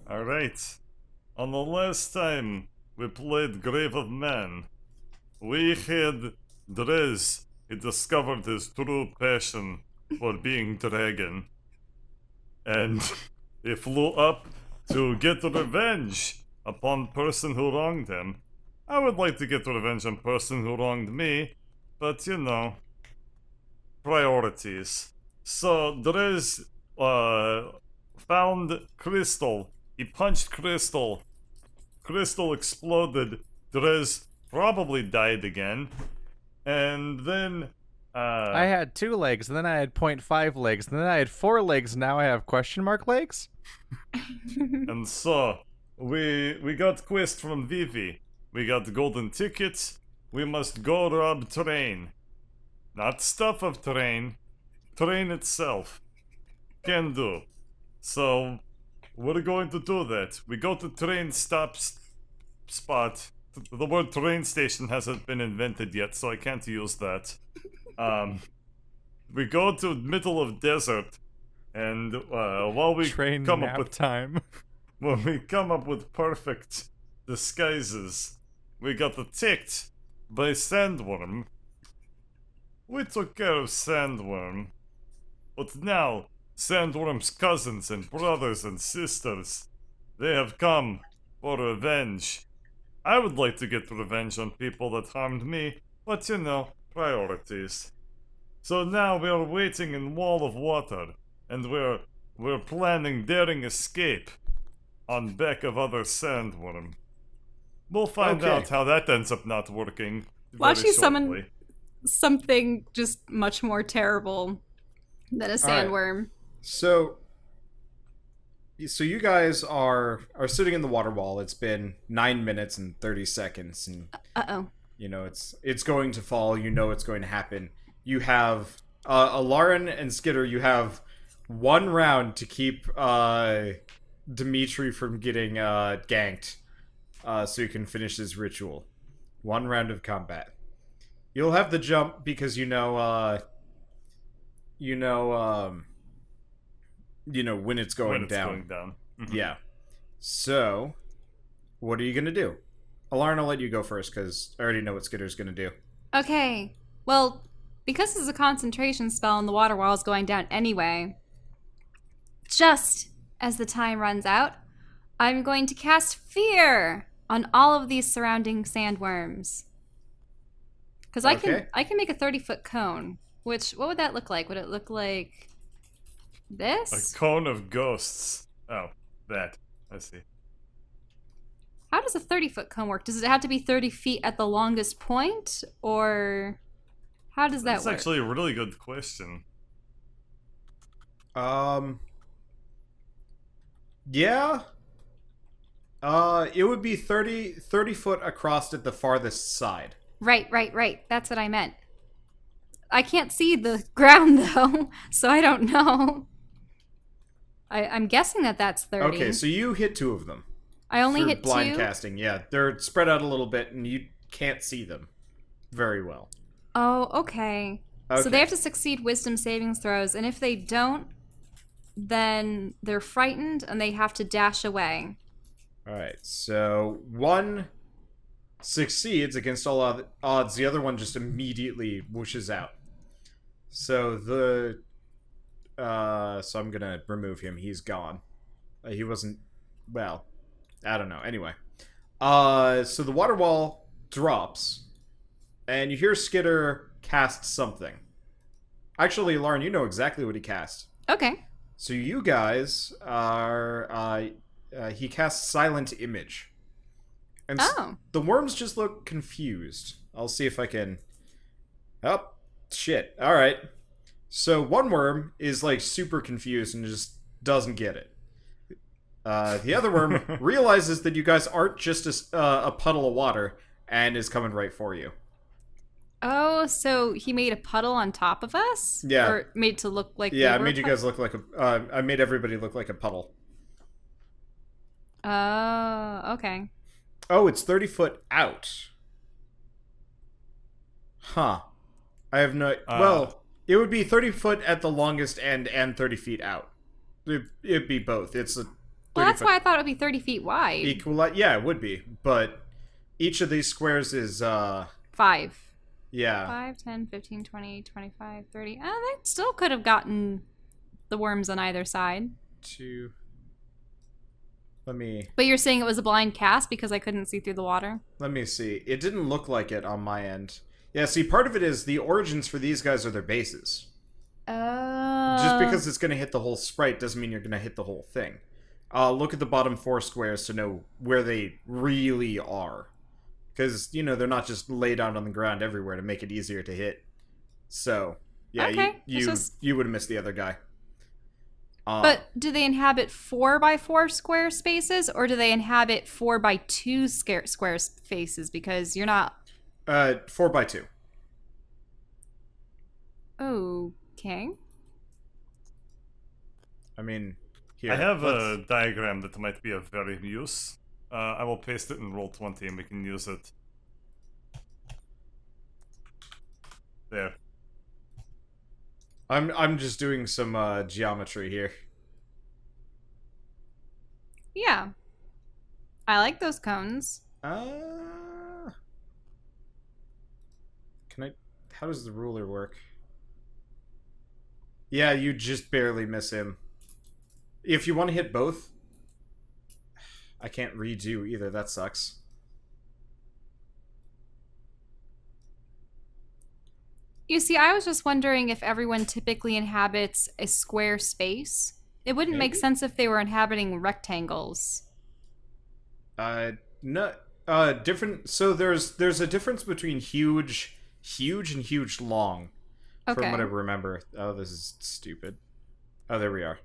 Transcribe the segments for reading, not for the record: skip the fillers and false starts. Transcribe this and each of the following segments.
Alright. On the last time we played Grave of Man, we had Drez. He discovered his true passion for being dragon. And he flew up to get revenge upon person who wronged him. I would like to get revenge on person who wronged me, but you know, priorities. So Drez found Crystal. He punched Crystal. Crystal exploded. Drez probably died again. And then I had 2 legs, and then I had 0.5 legs, and then I had 4 legs, and now I have question mark legs? and so we got quest from Vivi. We got golden tickets. We must go rob train. Not stuff of train. Train itself. Can do. So we're going to do that. We go to train spot. The word train station hasn't been invented yet, so I can't use that. We go to middle of desert, and while we Train come nap up with time. when we come up with perfect disguises, we got attacked by Sandworm. We took care of Sandworm, but now Sandworm's cousins and brothers and sisters, they have come for revenge. I would like to get revenge on people that harmed me, but you know, priorities. So now we're waiting in Wall of Water, and we're planning daring escape on back of other Sandworm. We'll find out how that ends up not working. Well, very actually, shortly. summon something just much more terrible than a sandworm. So you guys are sitting in the water wall. It's been 9 minutes and 30 seconds, and you know it's going to fall. You know it's going to happen. You have Alarin and Skitter. You have 1 round to keep Dimitri from getting ganked, so you can finish his ritual. 1 round of combat. You'll have the jump because you know when it's going down. Mm-hmm. Yeah. So, what are you gonna do? Alarin, I'll let you go first because I already know what Skitter's gonna do. Okay. Well, because this is a concentration spell and the water wall is going down anyway, just as the time runs out, I'm going to cast Fear on all of these surrounding sandworms. Because I can make a 30-foot cone. Which, what would that look like? Would it look like this? A cone of ghosts. Oh, that. I see. How does a 30-foot cone work? Does it have to be 30 feet at the longest point? Or how does that work? That's actually a really good question. Yeah. It would be 30 foot across at the farthest side. Right. That's what I meant. I can't see the ground, though, so I don't know. I'm guessing that's 30. Okay, so you hit 2 of them. I only hit 2? Blind casting, yeah. They're spread out a little bit, and you can't see them very well. Oh, okay. So they have to succeed wisdom savings throws, and if they don't, then they're frightened, and they have to dash away. Alright, so 1 succeeds against all odds. The other one just immediately whooshes out. So so I'm gonna remove him. He's gone. He wasn't... Well, I don't know. Anyway. So the water wall drops, and you hear Skitter cast something. Actually, Lauren, you know exactly what he cast. Okay. So you guys are... he casts Silent Image. And the worms just look confused. I'll see if I can... Oh, shit. Alright. So one worm is, like, super confused and just doesn't get it. The other worm realizes that you guys aren't just a puddle of water and is coming right for you. Oh, so he made a puddle on top of us? Yeah. Or made it to look like Yeah, I made you guys look like a... I made everybody look like a puddle. Oh, okay. Oh, it's 30 foot out. Huh. I have no... well, it would be 30 foot at the longest end and 30 feet out. It'd be both. It's a Well, that's why I thought it would be 30 feet wide. Yeah, it would be. But each of these squares is 5. Yeah. 5, 10, 15, 20, 25, 30. Oh, they still could have gotten the worms on either side. 2. Let me... But you're saying it was a blind cast because I couldn't see through the water? Let me see. It didn't look like it on my end. Yeah, see, part of it is the origins for these guys are their bases. Oh. Just because it's going to hit the whole sprite doesn't mean you're going to hit the whole thing. Look at the bottom 4 squares to know where they really are. Because, you know, they're not just laid out on the ground everywhere to make it easier to hit. So, yeah, okay. you would have missed the other guy. But do they inhabit 4x4 square spaces, or do they inhabit 4x2 square spaces? Because you're not... 4x2. Okay. I mean, here. I have a diagram that might be of very use. I will paste it in Roll20 and we can use it. There. I'm just doing some geometry here. Yeah. I like those cones. Can I... How does the ruler work? Yeah, you just barely miss him. If you want to hit both... I can't redo either, that sucks. You see, I was just wondering if everyone typically inhabits a square space. It wouldn't make sense if they were inhabiting rectangles. No, different... So there's a difference between huge and huge long. Okay. From what I remember. Oh, this is stupid. Oh, there we are.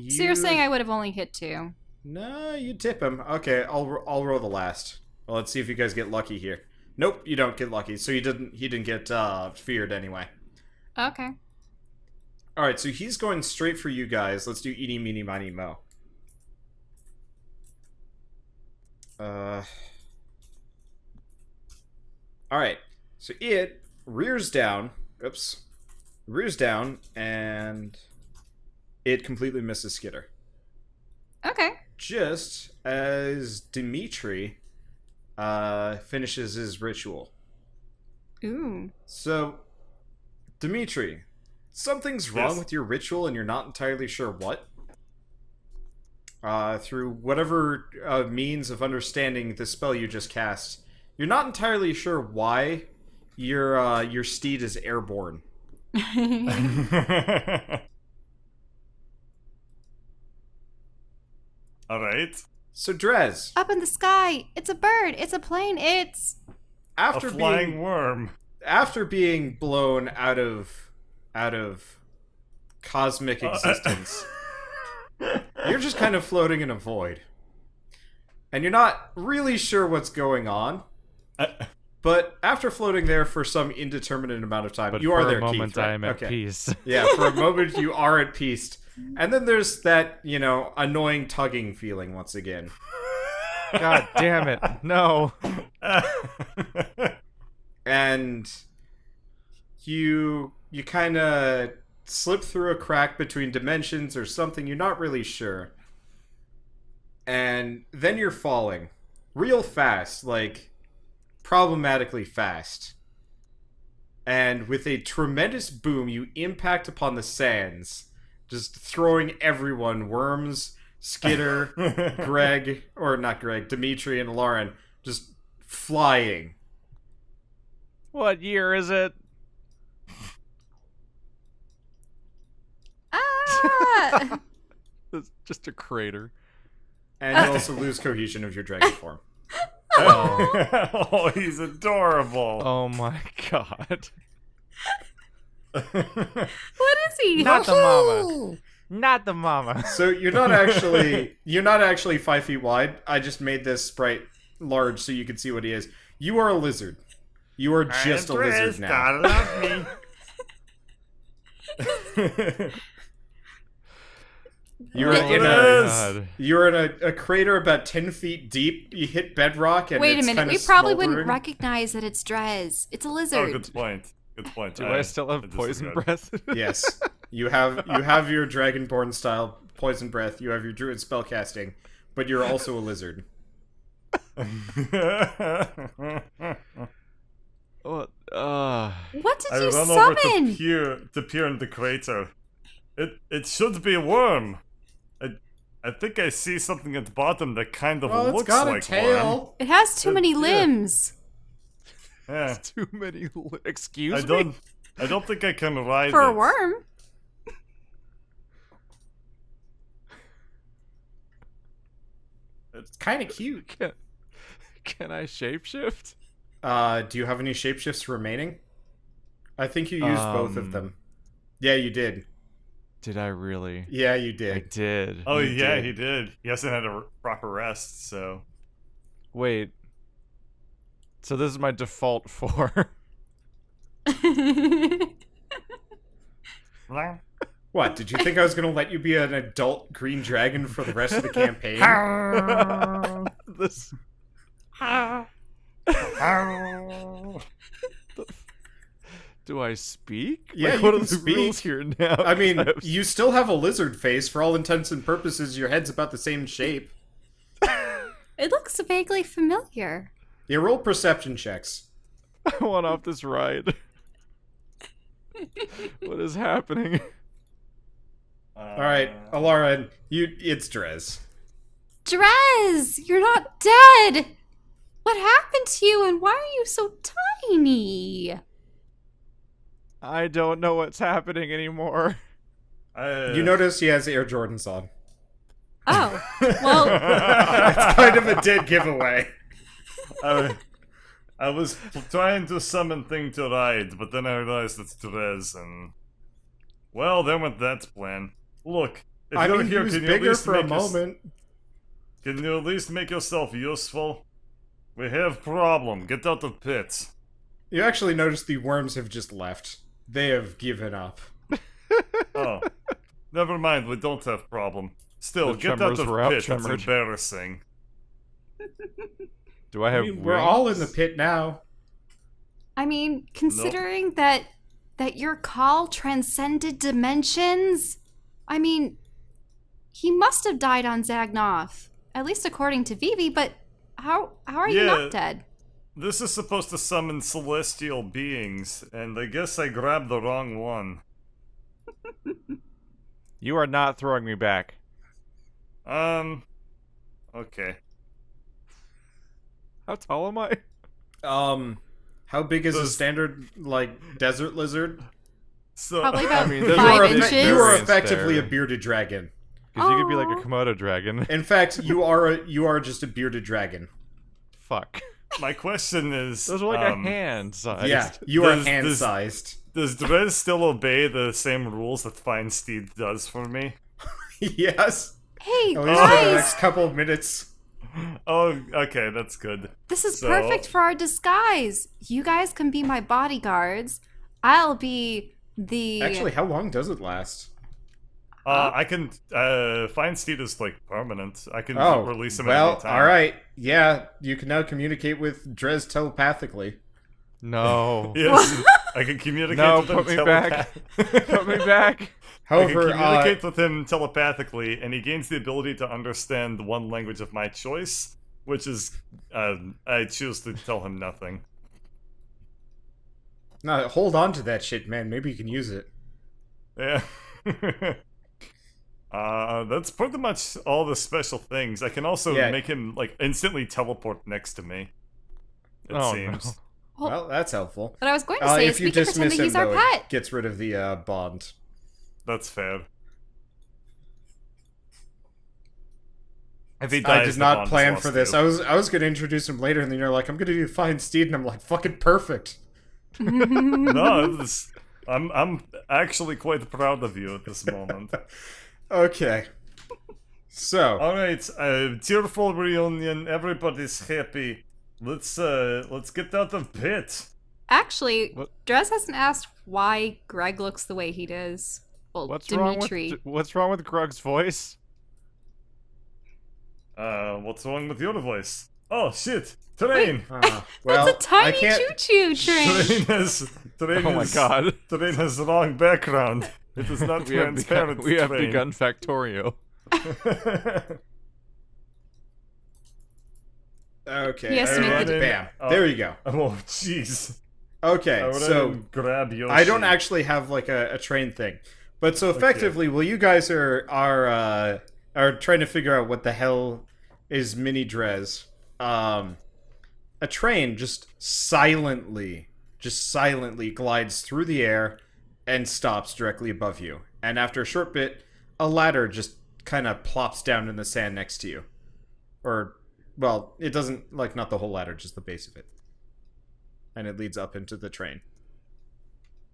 So you're saying I would have only hit 2? No, you tip him. Okay, I'll roll the last. Well, let's see if you guys get lucky here. Nope, you don't get lucky. So he didn't get feared anyway. Okay. All right, so he's going straight for you guys. Let's do eeny, meeny, miny, mo. All right, so it rears down. Oops, rears down, and it completely misses Skitter. Okay. Just as Dimitri finishes his ritual. Ooh. So, Dimitri, something's wrong with your ritual and you're not entirely sure what. Through whatever means of understanding the spell you just cast, you're not entirely sure why your steed is airborne. Alright. So, Drez. Up in the sky! It's a bird! It's a plane! It's... A flying worm. After being blown out of cosmic existence, you're just kind of floating in a void. And you're not really sure what's going on. But after floating there for some indeterminate amount of time, you are there, Keith. For a moment, right? I am at peace. Yeah, for a moment, you are at peace. And then there's that, annoying tugging feeling once again. God damn it. No. And you kind of slip through a crack between dimensions or something. You're not really sure. And then you're falling. Real fast, like... problematically fast. And with a tremendous boom, you impact upon the sands, just throwing everyone, Worms, Skitter, Dimitri and Lauren, just flying. What year is it? Ah! It's just a crater. And you also lose cohesion of your dragon form. Oh, he's adorable. Oh my god. What is he? Not the mama. Not the mama. So you're not actually 5 feet wide. I just made this sprite large so you can see what he is. You are a lizard. You are just a lizard now. Gotta love me. You're in a crater about 10 feet deep. You hit bedrock and wait a minute. We probably wouldn't recognize that it's Drez. It's a lizard. Oh, good point. Good point. Do I still have poison breath? Yes. You have your dragonborn style poison breath. You have your druid spellcasting, but you're also a lizard. What? What did I you run summon? over to peer in the crater. It should be a worm. I think I see something at the bottom that kind of Well, it's looks got a like tail. It has too many Yeah. limbs. worm. Yeah. Too many. Excuse I me. don't think I can ride For it. a worm. It's kind of cute. Can I shapeshift? Do you have any shapeshifts remaining? I think you used both of them. Yeah, you did. Did I really? Yeah, you I did. did. Oh You yeah, did. he did. He hasn't had a proper rest, so. Wait. So this is my default 4. What, did you think I was going to let you be an adult green dragon for the rest of the campaign? This. Do I speak? Yeah, you what can are the speak. rules here now? I mean, you still have a lizard face. For all intents and purposes, your head's about the same shape. It looks vaguely familiar. Yeah, roll perception checks. I want off this ride. What is happening? Alright, Alara, it's Drez. Drez, you're not dead. What happened to you and why are you so tiny? I don't know what's happening anymore. You notice he has Air Jordans on. Oh, well, It's kind of a dead giveaway. I was trying to summon thing to ride, but then I realized it's Therese, and well, there went that plan. Look, if I you're mean, he here, was can you at bigger least for a make moment. Can you at least make yourself useful? We have problem. Get out of pit. You actually notice the worms have just left. They have given up. Oh, never mind. We don't have problem. Still, The get out tremors of were out, pit. It's tremored. embarrassing. Do I I have mean, we're all in the wings? pit now. I mean, considering that your call transcended dimensions, I mean, he must have died on Zagnoth, at least according to Vivi. But how are you Yeah. not dead? This is supposed to summon celestial beings, and I guess I grabbed the wrong one. You are not throwing me back. Okay. How tall am I? How big is a Those- standard, like, desert lizard? So Probably about I mean, there's 5 a inches. bit You are variance effectively there. a bearded dragon. Because you could be like Aw. a Komodo dragon. In fact, you are just a bearded dragon. Fuck. my question is, Those are like a hand size. Yeah, you are Does- hand-sized. Does Drez still obey the same rules that Fine Steed does for me? Yes. Hey, At least for the guys, next couple of minutes. Oh, okay, that's good. this is So- perfect for our disguise. You guys can be my bodyguards. I'll be the... Actually, how long does it last? I can, Fine Steed is like permanent. I can Oh, release him at well, any time. alright. Yeah, you can now communicate with Drez telepathically. No. Yes, I can communicate No, with him put me back. Put me back. I can However, communicate with him telepathically, and he gains the ability to understand one language of my choice, which is, I choose to tell him nothing. no, hold on to that shit, man. Maybe you can use it. Yeah. That's pretty much all the special things. I can also Yeah. make him, like, instantly teleport next to me. It Oh, seems. no. Well, Well, that's helpful. what I was going to say If is you we can pretend dismiss that him, he's our though, pet. it gets rid of the bond. That's fair. If he I dies, did the not bond is plan lost for this. too. I was going to introduce him later, and then you're like, I'm going to do Fine Steed, and I'm like, fucking perfect. No, I'm actually quite proud of you at this moment. Okay. So, Alright, tearful reunion, everybody's happy. Let's get out of pit. Actually, What? Drez hasn't asked why Greg looks the way he does. Well, What's Dimitri. wrong with Grug's voice? What's wrong with your voice? Oh shit! Terrain! well, That's a tiny I can't. choo-choo train. Terrain Oh my god. Terrain has the wrong background. It is not We have transparent. we have train. begun Factorio. Okay. He has to make the- Bam. Oh. There you go. Oh, jeez. Okay, so grab Yoshi. I don't actually have like a train thing, but so effectively, while you guys are trying to figure out what the hell is mini Drez, a train just silently glides through the air and stops directly above you. And after a short bit, a ladder just kind of plops down in the sand next to you. Or, well, it doesn't, like, not the whole ladder, just the base of it. And it leads up into the train.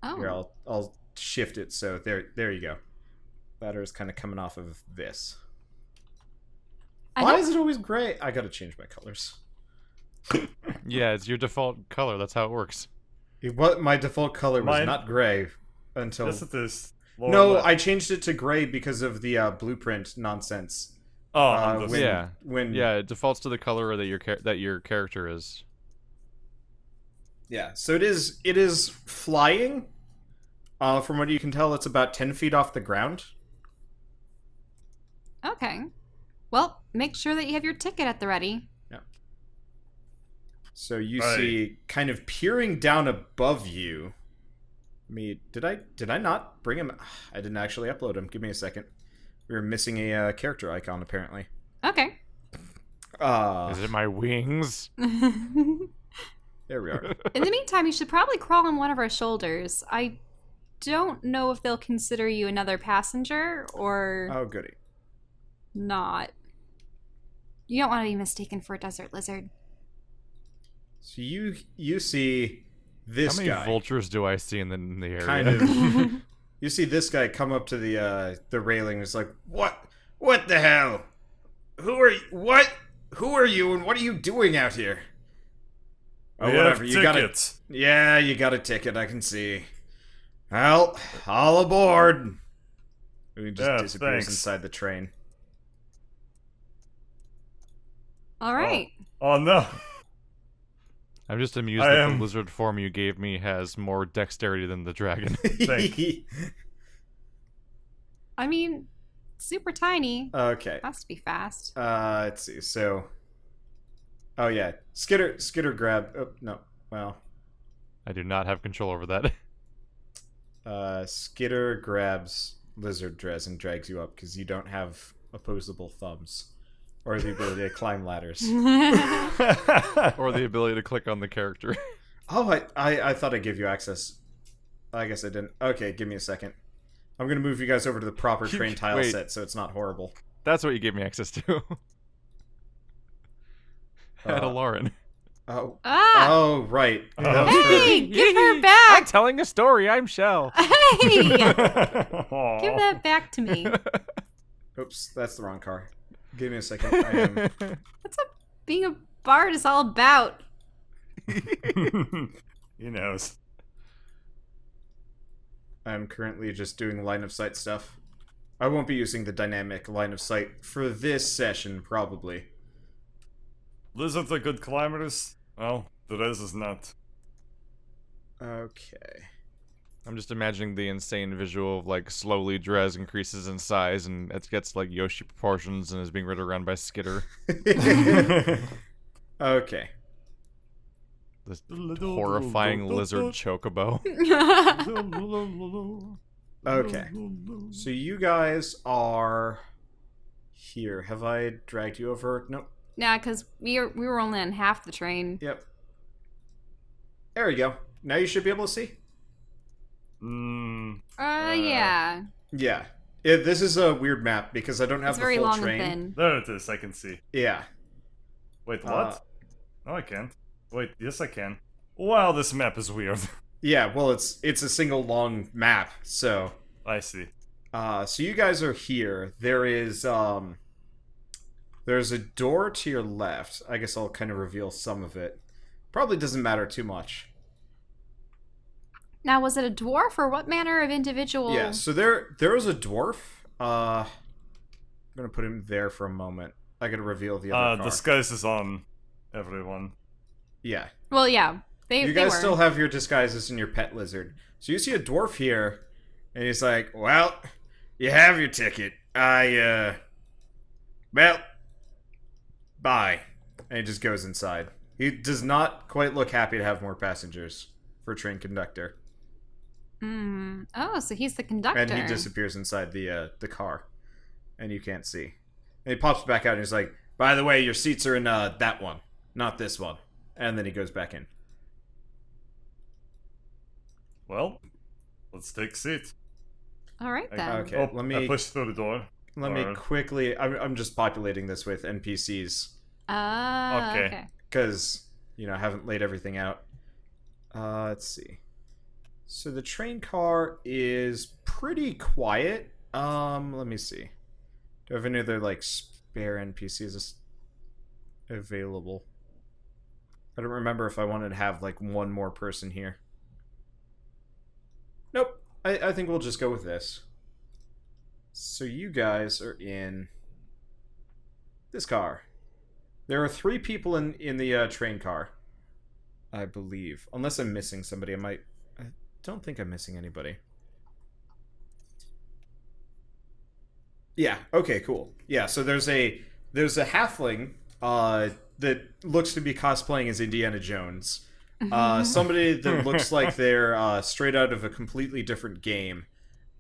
Oh. Here, I'll shift it so there you go. Ladder is kind of coming off of this. Why is it always gray? I gotta change my colors. Yeah, it's your default color. That's how it works. My default color was Mine- not gray until... Yes, it is. Lower No, left. I changed it to gray because of the blueprint nonsense. Oh, Yeah, it defaults to the color that your character is. Yeah, so it is flying. From what you can tell, it's about 10 feet off the ground. Okay. Well, make sure that you have your ticket at the ready. So you Right. see, kind of peering down above you. Did I not bring him? I didn't actually upload him. Give me a second. We were missing a character icon apparently. Okay. Is it my wings? There we are. In the meantime, you should probably crawl on one of our shoulders. I don't know if they'll consider you another passenger or Oh, goody. not. You don't want to be mistaken for a desert lizard. So you see this How many guy vultures do I see in the area? kind of. You see this guy come up to the railing. It's like, what the hell? Who are you and what are you doing out here? Oh, We whatever. have You got a tickets. Yeah, you got a ticket. I can see. Well, all aboard. He just Yeah, disappears thanks. inside the train. All right. Oh no. I'm just amused I that am- the lizard form you gave me has more dexterity than the dragon. I mean, super tiny. Okay. Has to be fast. Let's see. So, oh yeah, Skitter grab. Oh no. Well, I do not have control over that. Skitter grabs Lizard Drez and drags you up because you don't have opposable thumbs or the ability to climb ladders. Or the ability to click on the character. Oh, I thought I gave you access. I guess I didn't. Okay, give me a second. I'm gonna move you guys over to the proper train tile Wait. set so it's not horrible. That's what you gave me access to. At a Lauren. Oh. Ah! Oh, right. Oh. That was Hey, give her I'm back! telling a story. I'm Shell. Hey! Give Aw. that back to me. Oops, that's the wrong car. Give me a second. I am. That's what being a bard is all about. He knows. I'm currently just doing line of sight stuff. I won't be using the dynamic line of sight for this session, probably. Lizards are good climbers. Well, Drez is not. Okay. I'm just imagining the insane visual of like slowly Drez increases in size and it gets like Yoshi proportions and is being ridden around by Skitter. Okay. This horrifying lizard chocobo. Okay. So you guys are here. Have I dragged you over? Nope. Nah, because we were only on half the train. Yep. There you go. Now you should be able to see. Yeah. Yeah. This is a weird map because I don't have It's the very full long train. and thin. There it is, I can see. Yeah. Wait, what? No, I can't. Wait, yes I can. Wow, this map is weird. Yeah, well it's a single long map, so I see. so you guys are here. There is there's a door to your left. I guess I'll kind of reveal some of it. Probably doesn't matter too much. Now, was it a dwarf or what manner of individual? Yeah, so there is a dwarf. I'm gonna put him there for a moment. I gotta reveal the other car. Disguise is on, everyone. Yeah. Well, yeah. You They guys were. still have your disguises and your pet lizard. So you see a dwarf here, And he's like, well, you have your ticket. Well, bye. And he just goes inside. He does not quite look happy to have more passengers for train conductor. Oh, so he's the conductor. And he disappears inside the car. And you can't see. And he pops back out and he's like, by the way, your seats are in that one, not this one. And then he goes back in. Well, let's take a seat. All right, then. Okay, I push through the door. Let me quickly... I'm just populating this with NPCs. Okay. Because, I haven't laid everything out. Let's see. So the train car is pretty quiet. Let me see. Do I have any other, spare NPCs available? I don't remember if I wanted to have, one more person here. Nope. I think we'll just go with this. So you guys are in this car. There are 3 people in the train car, I believe. Unless I'm missing somebody. I don't think I'm missing anybody. Yeah, okay, cool. Yeah, so there's a halfling that looks to be cosplaying as Indiana Jones. Somebody that looks like they're straight out of a completely different game.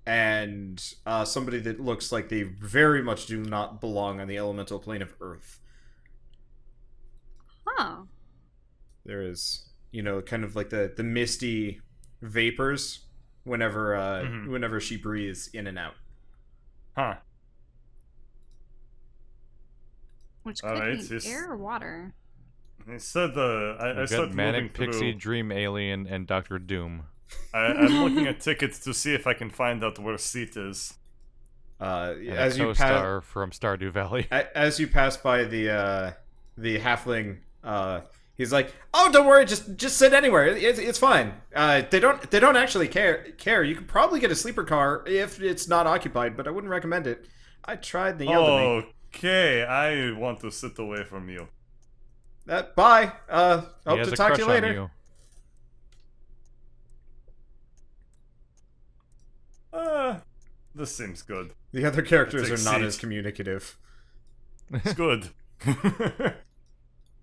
And somebody that looks like they very much do not belong on the elemental plane of Earth. Huh. There is, kind of like the misty vapors whenever she breathes in and out. Huh. Which could mean air or water. He said I started Manic moving Pixie, through. Dream Alien, and Dr. Doom. I'm looking at tickets to see if I can find out where a seat is. As you pass from Stardew Valley. As you pass by the halfling, he's like, "Oh, don't worry, just sit anywhere. It's fine. They don't actually care. You could probably get a sleeper car if it's not occupied, but I wouldn't recommend it. I tried. They yelled at me. Okay, I want to sit away from you. Bye. Hope to talk to you later." This seems good. The other characters are not as communicative. It's good.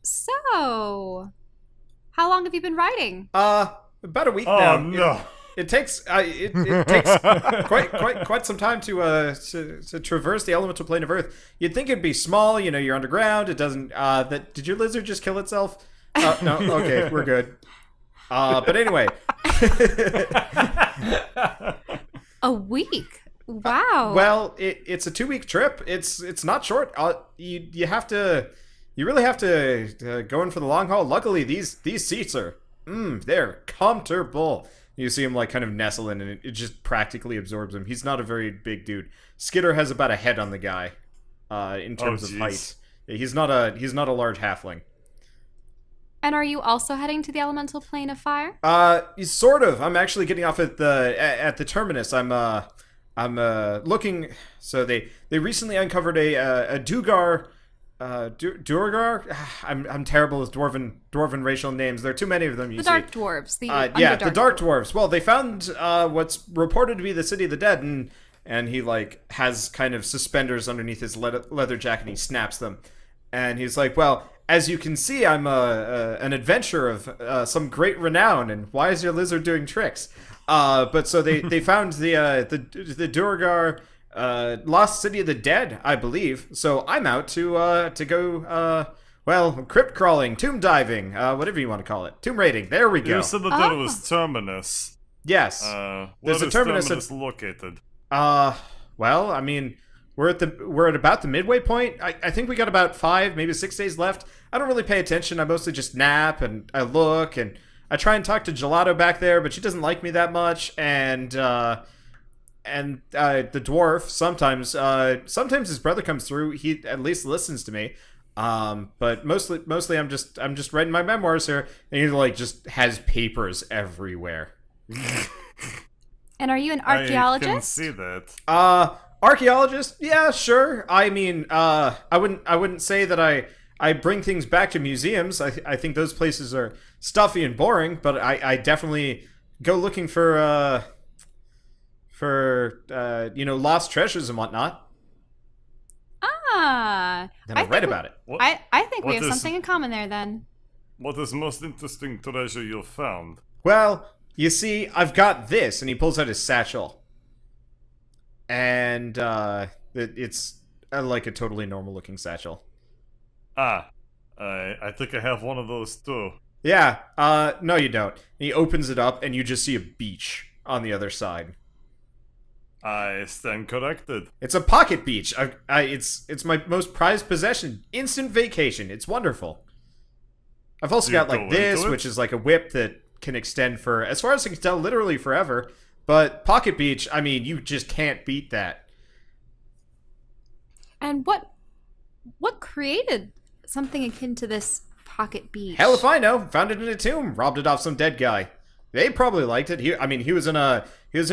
So, how long have you been writing? About a week now. Oh no! It takes it takes quite some time to traverse the elemental plane of Earth. You'd think it'd be small, you're underground. It doesn't. Did your lizard just kill itself? No. Okay, we're good. But anyway. A week. Wow. Well, it's a 2-week trip. It's not short. You really have to go in for the long haul. Luckily, these seats are they're comfortable. You see him kind of nestle in, and it just practically absorbs him. He's not a very big dude. Skitter has about a head on the guy, in terms of height. Yeah, he's not a large halfling. And are you also heading to the elemental plane of fire? Sort of. I'm actually getting off at the terminus. I'm looking. So they recently uncovered a Duergar. Duergar? I'm terrible with dwarven racial names. There are too many of them. The Dark Dwarves. The the Dark Dwarves. Well, they found what's reported to be the City of the Dead, and he has kind of suspenders underneath his leather jacket, and he snaps them, and he's like, well, as you can see, I'm an adventurer of some great renown, and why is your lizard doing tricks? But so they found the Duergar lost City of the Dead, I believe. So I'm out to go crypt crawling, tomb diving, whatever you want to call it, tomb raiding. There we go. You said that there was Terminus. Yes. There's a Terminus located. Well, I mean, we're at about the midway point. I think we got about 5, maybe 6 days left. I don't really pay attention. I mostly just nap and I look and I try and talk to Gelato back there, but she doesn't like me that much. And the dwarf sometimes his brother comes through. He at least listens to me. But mostly I'm just writing my memoirs here, and he just has papers everywhere. And are you an archaeologist? I can see that. Archaeologist? Yeah, sure. I mean, I wouldn't say that I bring things back to museums. I think those places are stuffy and boring, but I definitely go looking for for lost treasures and whatnot. Ah. Then I'll write about it. I think we what have is- something in common there then. What is the most interesting treasure you've found? Well, you see, I've got this, and he pulls out his satchel. And it's like a totally normal-looking satchel. Ah, I think I have one of those too. Yeah, no you don't. He opens it up, and you just see a beach on the other side. I stand corrected. It's a pocket beach. It's my most prized possession. Instant vacation. It's wonderful. I've also Do you got like go this, into it? which is like a whip that can extend for, as far as I can tell, literally forever. But pocket beach, I mean, you just can't beat that. And what created something akin to this pocket beach? Hell if I know. Found it in a tomb. Robbed it off some dead guy. They probably liked it. He was in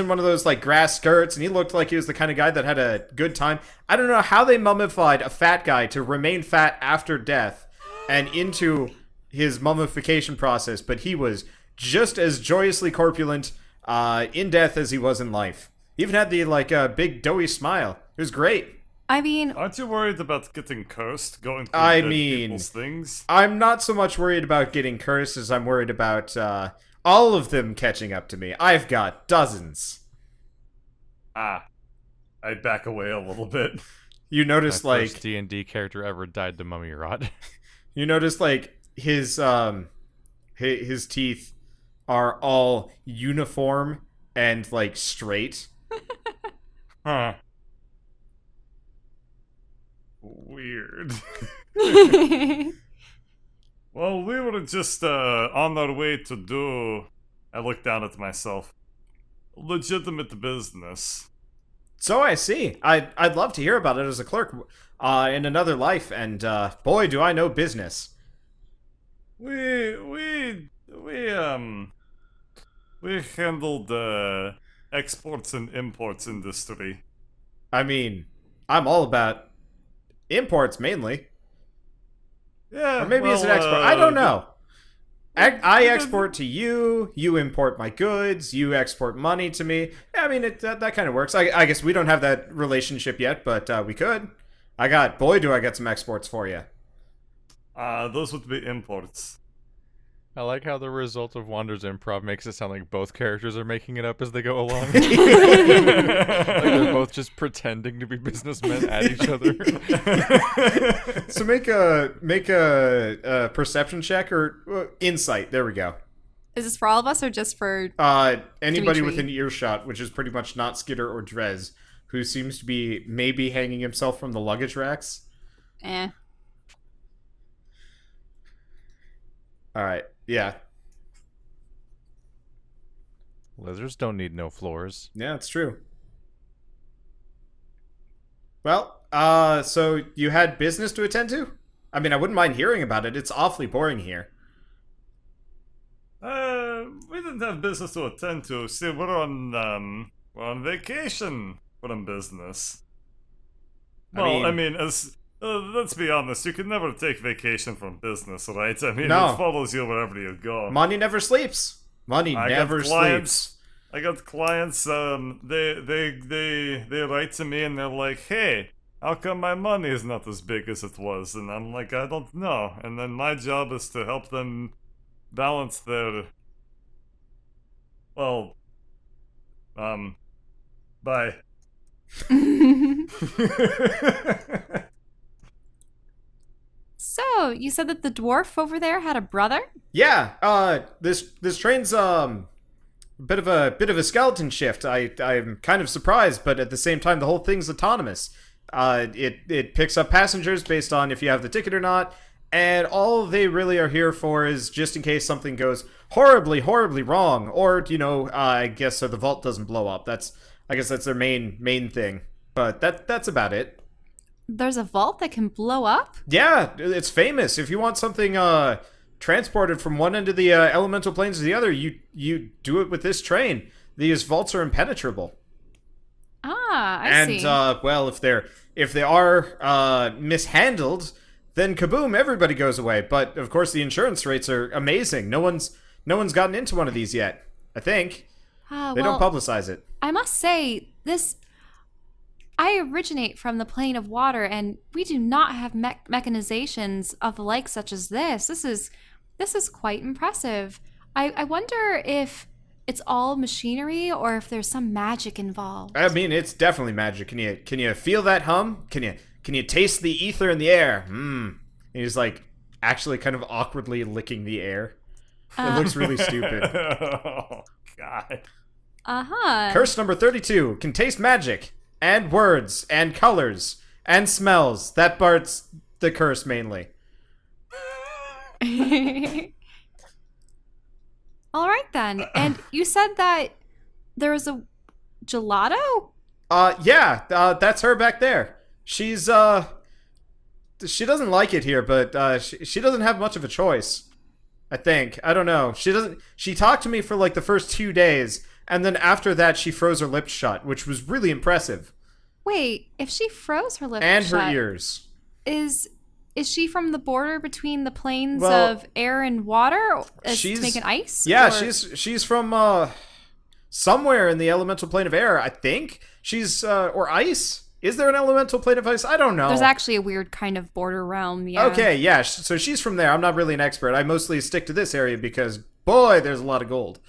one of those like grass skirts, and he looked like he was the kind of guy that had a good time. I don't know how they mummified a fat guy to remain fat after death and into his mummification process, but he was just as joyously corpulent in death as he was in life. He even had the big doughy smile. It was great. I mean, Aren't you worried about getting cursed, going through I dead mean- people's things? I'm not so much worried about getting cursed as I'm worried about all of them catching up to me. I've got dozens. Ah, I back away a little bit. You notice My like first D&D character ever died to mummy rot. you notice like his teeth are all uniform and like straight. Huh. Weird. Well, we were just on our way to do. I look down at myself. Legitimate business. So I see. I'd love to hear about it as a clerk in another life, and boy, do I know business. We handled the exports and imports industry. I mean, I'm all about imports mainly, Yeah, or maybe it's an export. I don't know. I you export to you. You import my goods. You export money to me. I mean, that kind of works. I guess we don't have that relationship yet, but we could. Boy, do I get some exports for you. Those would be imports. I like how the result of Wander's improv makes it sound like both characters are making it up as they go along. Like they're both just pretending to be businessmen at each other. So make a perception check or insight. There we go. is this for all of us or just for? Anybody Dimitri. within earshot, which is pretty much not Skitter or Drez, who seems to be maybe hanging himself from the luggage racks. Eh. All right. Yeah. Lizards don't need no floors. Yeah, it's true. Well, so you had business to attend to? I mean, I wouldn't mind hearing about it. It's awfully boring here. We didn't have business to attend to. See, we're on vacation from business. Well, I mean, as let's be honest, you can never take vacation from business, right? I mean, No. it follows you wherever you go. Money never sleeps. Money I got never clients. sleeps. I got clients. They write to me and they're like, "Hey, how come my money is not as big as it was?" And I'm like, "I don't know." And then my job is to help them balance their. Well, bye. So you said that the dwarf over there had a brother? Yeah. This train's bit of a skeleton shift. I'm kind of surprised, but at the same time, the whole thing's autonomous. It picks up passengers based on if you have the ticket or not, and all they really are here for is just in case something goes horribly wrong, or I guess so the vault doesn't blow up. I guess that's their main thing. But that's about it. There's a vault that can blow up? Yeah, it's famous. If you want something transported from one end of the elemental planes to the other, you do it with this train. These vaults are impenetrable. I see. Well, if they are mishandled, then kaboom, everybody goes away. But of course, the insurance rates are amazing. No one's gotten into one of these yet, I think. They don't publicize it. I must say, I originate from the plane of water, and we do not have mechanizations of the like such as this. This is quite impressive. I wonder if it's all machinery or if there's some magic involved. I mean, it's definitely magic. Can you feel that hum? Can you taste the ether in the air? And he's like actually kind of awkwardly licking the air. It looks really stupid. Oh God. Curse number 32 can taste magic and words and colors and smells. That part's the curse mainly. All right then. And you said that there was a gelato? Yeah, that's her back there. She's she doesn't like it here, but she doesn't have much of a choice. I think. I don't know. She talked to me for like the first 2 days, and then after that she froze her lips shut, which was really impressive. Wait, if she froze her lips and shut, her ears. Is she from the border between the planes of air and water to make an ice? Yeah, she's from somewhere in the elemental plane of air, I think. She's or ice? Is there an elemental plane of ice? I don't know. There's actually a weird kind of border realm, yeah. Okay, yeah, so she's from there. I'm not really an expert. I mostly stick to this area because, boy, there's a lot of gold.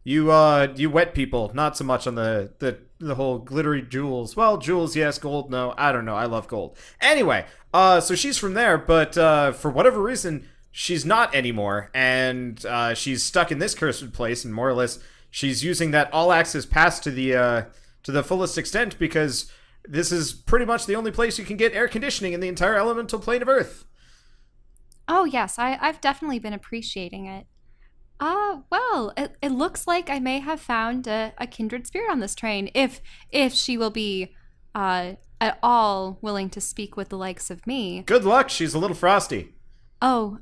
You wet people, not so much on the whole glittery jewels. Well, jewels, yes, gold, no. I don't know. I love gold. Anyway, so she's from there, but for whatever reason, she's not anymore, and she's stuck in this cursed place, and more or less, she's using that all-access pass to the fullest extent because this is pretty much the only place you can get air conditioning in the entire elemental plane of Earth. Oh, yes, I've definitely been appreciating it. Well, it looks like I may have found a kindred spirit on this train, if she will be at all willing to speak with the likes of me. Good luck, she's a little frosty. Oh,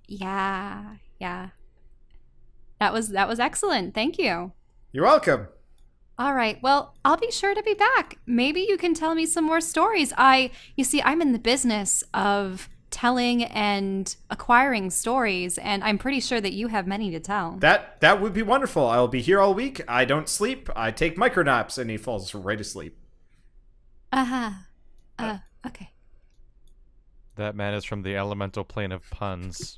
yeah. That was excellent, thank you. You're welcome. All right, well, I'll be sure to be back. Maybe you can tell me some more stories. You see, I'm in the business of telling and acquiring stories, and I'm pretty sure that you have many to tell. That would be wonderful. I'll be here all week. I don't sleep. I take micronaps, and he falls right asleep. Okay. That man is from the elemental plane of puns.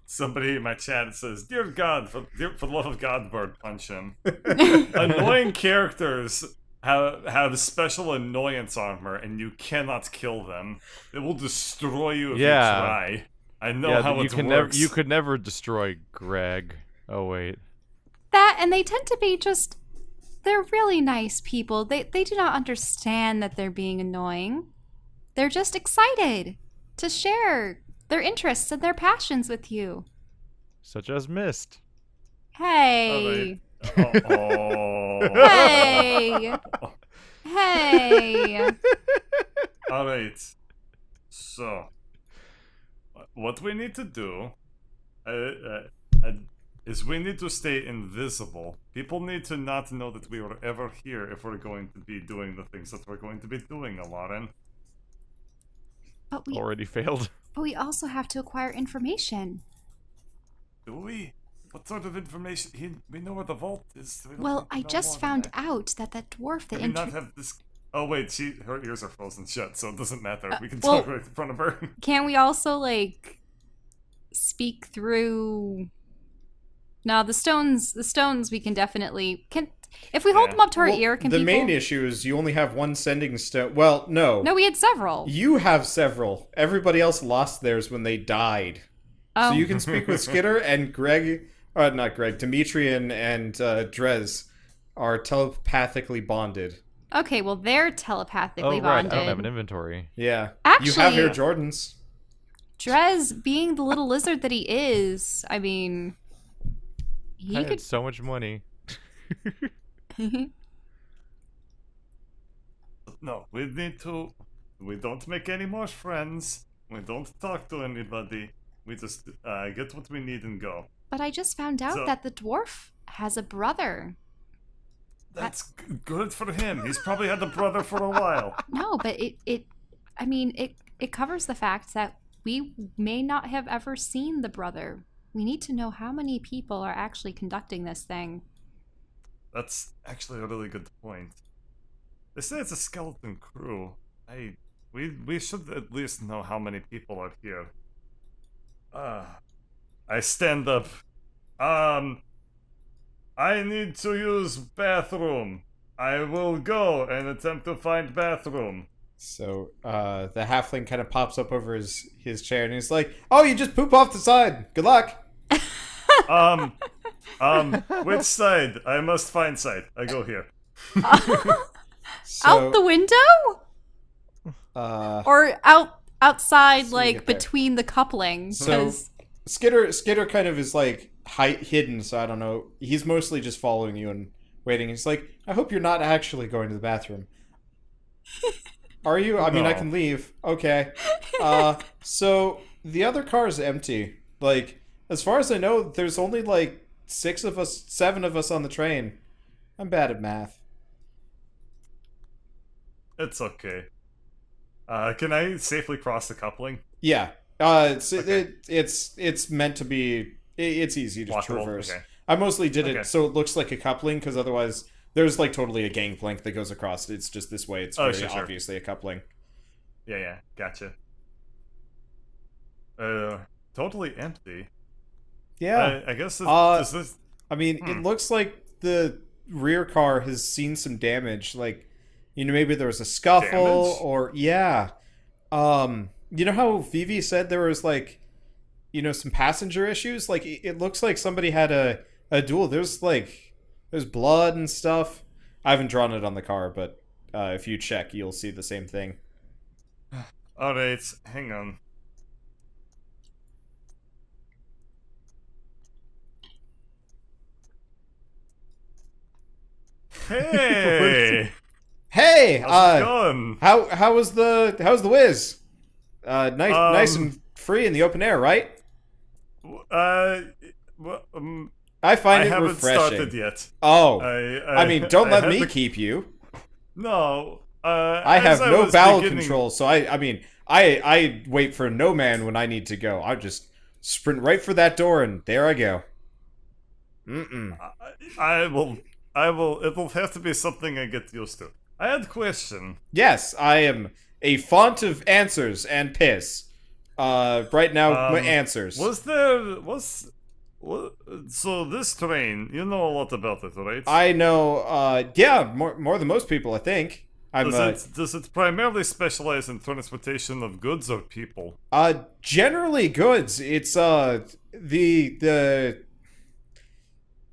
Somebody in my chat says, "Dear God, for the love of God, Bird, punch him." Annoying characters have special annoyance armor, and you cannot kill them. It will destroy you if you try. I know how it works. You could never destroy Greg. Oh wait. And they tend to be they're really nice people. They do not understand that they're being annoying. They're just excited to share their interests and their passions with you. Such as Mist. Hey. Oh. Hey. All right. So, what we need to do is we need to stay invisible. People need to not know that we were ever here if we're going to be doing the things that we're going to be doing, Lauren. But we already failed. But we also have to acquire information. Do we? What sort of information? We know where the vault is. Well, I just found out that dwarf that not have this. Oh wait, her ears are frozen shut, so it doesn't matter. We can well, talk right in front of her. Can we also speak through? No, the stones we can definitely if we hold them up to our ear, can the people... main issue is you only have one sending stone. Well, no. No, we had several. You have several. Everybody else lost theirs when they died. Oh. So you can speak with Skitter and Greg, not Greg, Demetrian and Drez are telepathically bonded. Okay, well, they're telepathically bonded. Bonded. I don't have an inventory. Yeah. Actually, you have Air Jordans. Drez, being the little lizard that he is, I mean... I had so much money. No, we don't make any more friends. We don't talk to anybody. We just get what we need and go. But I just found out that the dwarf has a brother. That's good for him. He's probably had a brother for a while. No, but it covers the fact that we may not have ever seen the brother. we need to know how many people are actually conducting this thing. That's actually a really good point. They say it's a skeleton crew. We should at least know how many people are here. I stand up. I need to use bathroom. I will go and attempt to find bathroom. So, the halfling kind of pops up over his chair and he's like, "Oh, you just poop off the side. Good luck." Which side? I must find side. I go here. Out the window? Or outside, like, between the coupling? So, Skitter kind of is, like, hidden, so I don't know. He's mostly just following you and waiting. He's like, "I hope you're not actually going to the bathroom." Are you? I mean, I can leave. Okay. So, the other car is empty. Like, as far as I know, there's only, like, 7 of us on the train. I'm bad at math. It's okay. Can I safely cross the coupling? Yeah. It's meant to be... It's easy to traverse. Okay. I mostly did it so it looks like a coupling, because otherwise there's, like, totally a gangplank that goes across. It's just this way. It's very obviously a coupling. Yeah, gotcha. Totally empty. Yeah. I guess this... I mean, it looks like the rear car has seen some damage. Like, you know, maybe there was a scuffle or... Yeah. You know how Vivi said there was, like, you know, some passenger issues? Like, it looks like somebody had a duel. There's blood and stuff. I haven't drawn it on the car, but if you check, you'll see the same thing. Alright, hang on. Hey! Hey! How's it going? How's the whiz? Nice and free in the open air, right? I find it haven't refreshing. Started yet. Oh, I mean, don't let me keep you. No, I have no bowel control, so I wait for no man when I need to go. I just sprint right for that door, and there I go. I will. It will have to be something I get used to. I had a question. Yes, I am a font of answers and piss. Right now, my answers. So this train, you know a lot about it, right? I know, yeah, more than most people, I think. Does it primarily specialize in transportation of goods or people? Generally goods. It's, the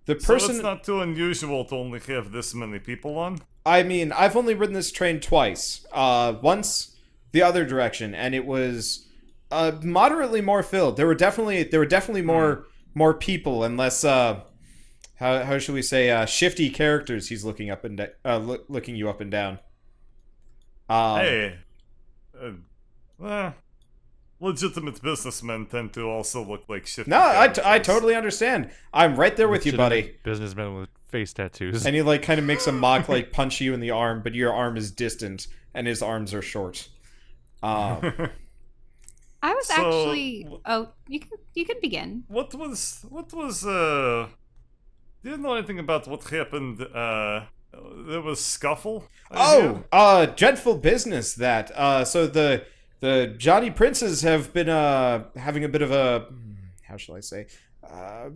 person... So it's not too unusual to only have this many people on? I mean, I've only ridden this train twice. Once the other direction, and it was moderately more filled. There were definitely more people, and less how should we say shifty characters. He's looking up and looking you up and down. Legitimate businessmen tend to also look like shifty. No, I totally understand. I'm right there with you, buddy. Businessmen with face tattoos. And he like kind of makes a mock like punch you in the arm, but your arm is distant and his arms are short. I was actually. Oh, you can begin. What was? Do you know anything about what happened? There was scuffle. Dreadful business that. So the Johnny Princes have been having a bit of a, how shall I say,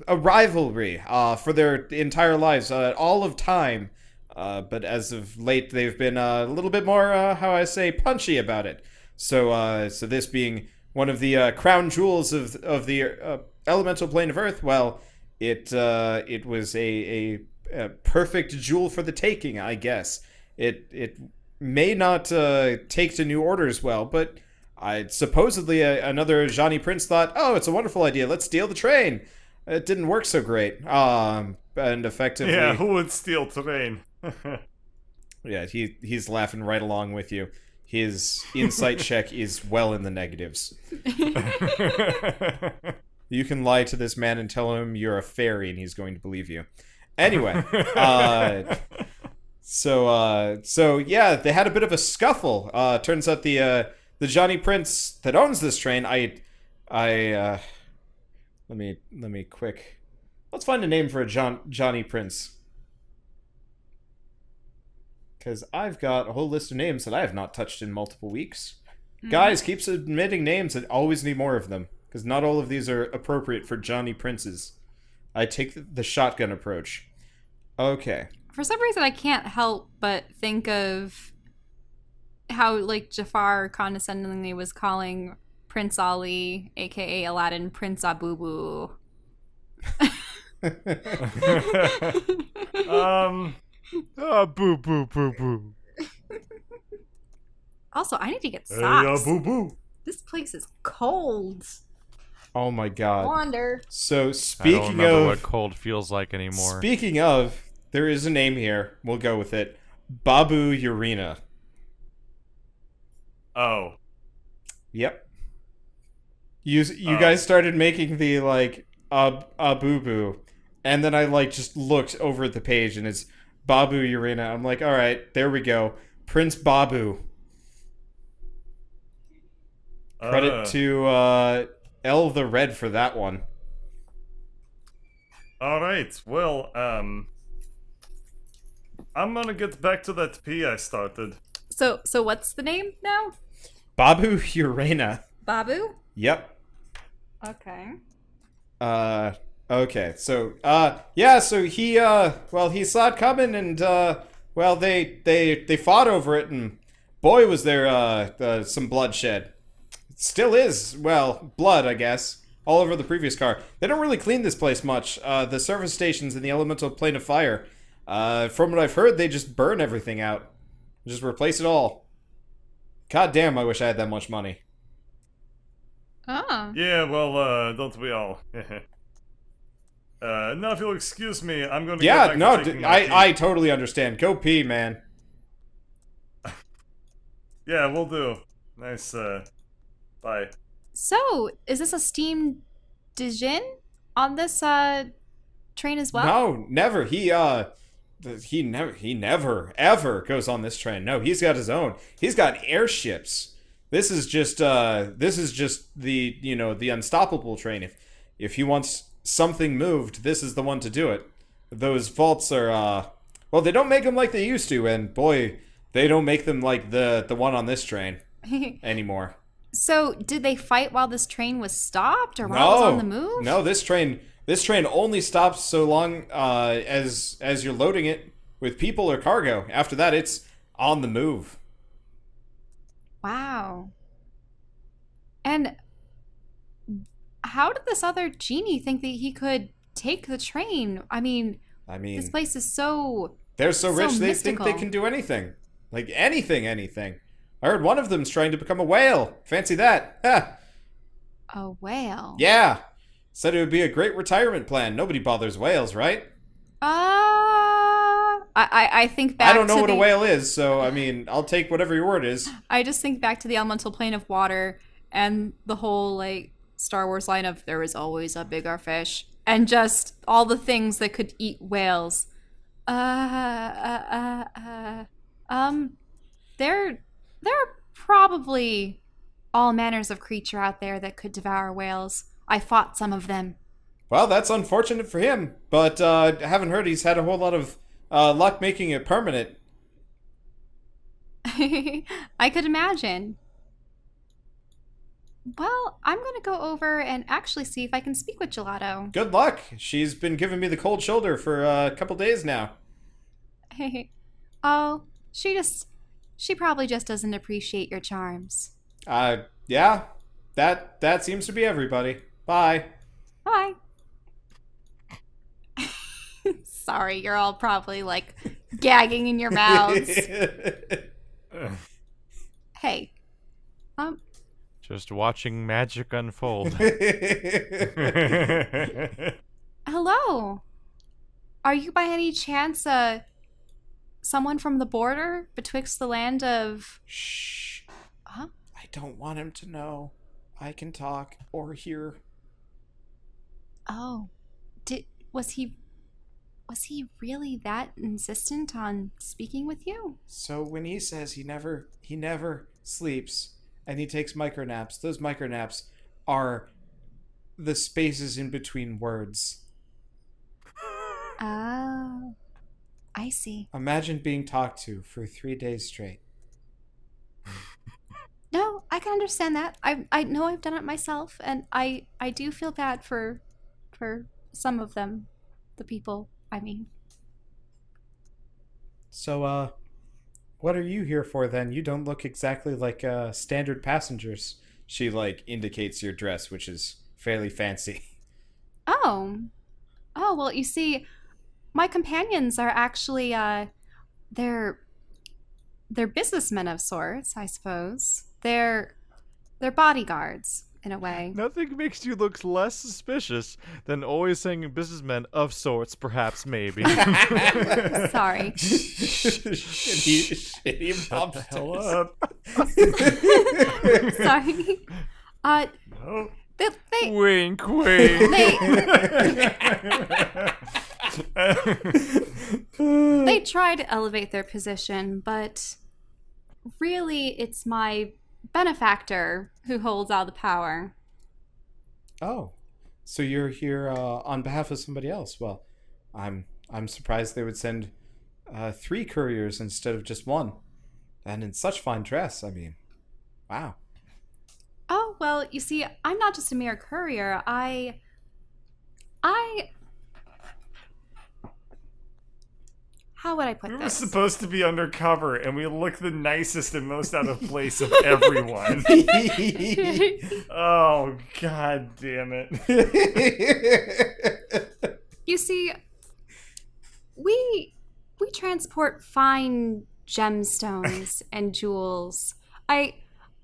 a rivalry for their entire lives, all of time. But as of late, they've been a little bit more, how I say, punchy about it. So this being one of the crown jewels of the elemental plane of Earth, well, it was a perfect jewel for the taking, I guess. It may not take to new orders well, but supposedly another Johnny Prince thought, oh, it's a wonderful idea, let's steal the train. It didn't work so great. And effectively... Yeah, who would steal train? Yeah, he's laughing right along with you. His insight check is well in the negatives. You can lie to this man and tell him you're a fairy and he's going to believe you. Anyway, so yeah, they had a bit of a scuffle. Turns out the Johnny Prince that owns this train, Let me quick. Let's find a name for a Johnny Prince. Because I've got a whole list of names that I have not touched in multiple weeks. Guys, keep submitting names. I always need more of them. Because not all of these are appropriate for Johnny Princes. I take the shotgun approach. Okay. For some reason, I can't help but think of how, like, Jafar condescendingly was calling Prince Ali, aka Aladdin, Prince Abubu. Boo, boo, boo, boo. Also, I need to get socks. Boo boo. This place is cold. Oh my god. Wander. So I don't speaking remember of what cold feels like anymore. Speaking of, there is a name here. We'll go with it. Babu Urena. Oh. Yep. You guys started making the like boo boo, and then I like just looked over at the page and it's Babu Urena. I'm like, all right, there we go. Prince Babu. Credit to L the Red for that one. Alright, well, I'm gonna get back to that pee I started. So what's the name now? Babu Urena. Babu? Yep. Okay. Okay. So, yeah, so he saw it coming and, they fought over it and boy was there, some bloodshed. Still is, well, blood, I guess, all over the previous car. They don't really clean this place much. The service stations in the elemental plane of fire, from what I've heard, they just burn everything out. Just replace it all. God damn, I wish I had that much money. Oh. Yeah, well, don't we all? Now if you'll excuse me, I'm gonna get back to taking my pee. I totally understand. Go pee, man. Yeah, we'll do. Nice, bye. So, is this a steam Dijin on this train as well? No, never. He never ever goes on this train. No, he's got his own. He's got airships. This is just the the unstoppable train. If he wants something moved, this is the one to do it. Those vaults are well, they don't make them like they used to, and boy, they don't make them like the one on this train anymore. So, did they fight while this train was stopped, or while it was on the move? No, this train only stops so long as you're loading it with people or cargo. After that, it's on the move. Wow. And how did this other genie think that he could take the train? I mean, this place is so... They're so rich, they mystical. think they can do anything. Like, anything. I heard one of them's trying to become a whale. Fancy that. Ha! A whale? Yeah. Said it would be a great retirement plan. Nobody bothers whales, right? I think back to I don't know what a whale is, so, I mean, I'll take whatever your word is. I just think back to the elemental plane of water and the whole, like, Star Wars line of there is always a bigger fish. And just all the things that could eat whales. There are probably all manners of creature out there that could devour whales. I fought some of them. Well, that's unfortunate for him, but I haven't heard he's had a whole lot of luck making it permanent. I could imagine. Well, I'm going to go over and actually see if I can speak with Gelato. Good luck. She's been giving me the cold shoulder for a couple days now. Oh, she probably just doesn't appreciate your charms. Yeah. That seems to be everybody. Bye. Bye. Sorry, you're all probably, like, gagging in your mouths. Hey. Just watching magic unfold. Hello. Are you by any chance, someone from the border betwixt the land of... Shh. Huh? I don't want him to know. I can talk or hear. Oh. Was he really that insistent on speaking with you? So when he says he never sleeps and he takes micronaps, those micronaps are the spaces in between words. Oh, I see. Imagine being talked to for 3 days straight. No, I can understand that. I know I've done it myself, and I do feel bad for some of them, the people. I mean. So, what are you here for then? You don't look exactly like standard passengers. She indicates your dress, which is fairly fancy. Oh, well, you see, my companions are actually they're businessmen of sorts, I suppose. They're bodyguards in a way. Nothing makes you look less suspicious than always saying businessmen of sorts, perhaps, maybe. Sorry. Shitty Shut the hell up. Sorry. No. They Wink, wink. they try to elevate their position, but really it's my benefactor who holds all the power. Oh, so you're here on behalf of somebody else? Well, I'm surprised they would send 3 couriers instead of just 1, and in such fine dress. I mean, wow. Oh, well, you see, I'm not just a mere courier. How would I put We were this? supposed to be undercover, and we look the nicest and most out of place of everyone. Oh, god damn it. You see, we transport fine gemstones and jewels. I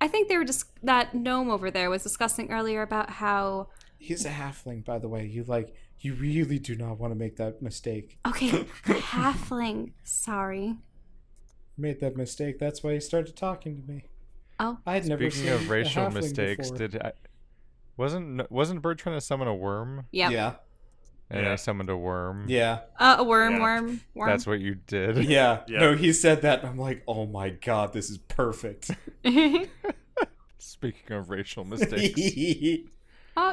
think they were just that gnome over there was discussing earlier about how He's a halfling, by the way. You really do not want to make that mistake. okay, halfling. Sorry. You made that mistake. That's why you started talking to me. Oh, I had never Speaking seen of racial a halfling mistakes, before. wasn't Bird trying to summon a worm? yep. Yeah. And Yeah. I summoned a worm. Yeah. A worm, Yeah. worm. That's what you did. Yeah. Yeah. No, he said that, and I'm like, oh my god, this is perfect. Speaking of racial mistakes.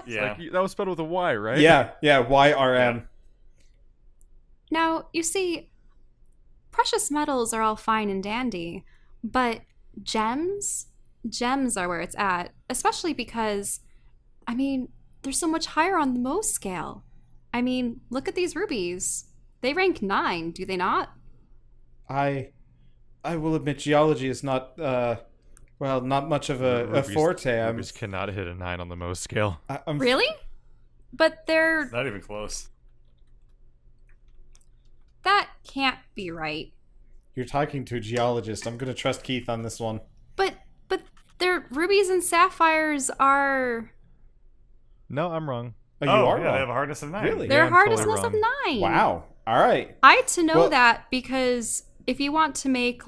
Yeah. That was spelled with a Y, right? Yeah, YRM. Now, you see, precious metals are all fine and dandy, but gems are where it's at, especially because, I mean, they're so much higher on the Mohs scale. I mean, look at these rubies. They rank 9, do they not? I will admit geology is not not much of a forte. Rubies cannot hit a 9 on the Mohs scale. I'm Really? But they're... Not even close. That can't be right. You're talking to a geologist. I'm going to trust Keith on this one. But their rubies and sapphires are... No, I'm wrong. Oh, you Oh, are yeah, wrong. they have a hardness of 9. Really? Their I'm hardness totally of wrong. 9. Wow. All right. I had to know Well- that because if you want to make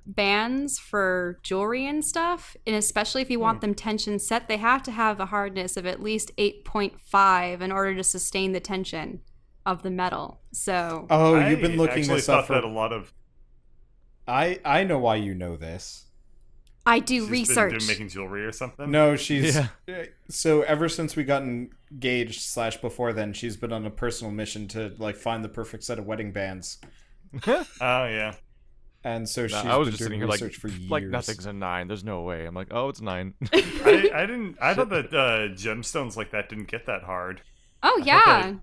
bands for jewelry and stuff, and especially if you want them tension set, they have to have a hardness of at least 8.5 in order to sustain the tension of the metal. So Oh, I you've been looking actually this thought up for... that a lot of I know why you know this. I do she's research. been making jewelry or something. No, she's... Yeah. So ever since we got engaged / before then, she's been on a personal mission to find the perfect set of wedding bands. Oh yeah. And so she's I was been just doing sitting here research for years. nothing's a 9. There's no way. I'm like, oh, it's 9. I didn't. I thought that gemstones like that didn't get that hard. Oh thought yeah. that-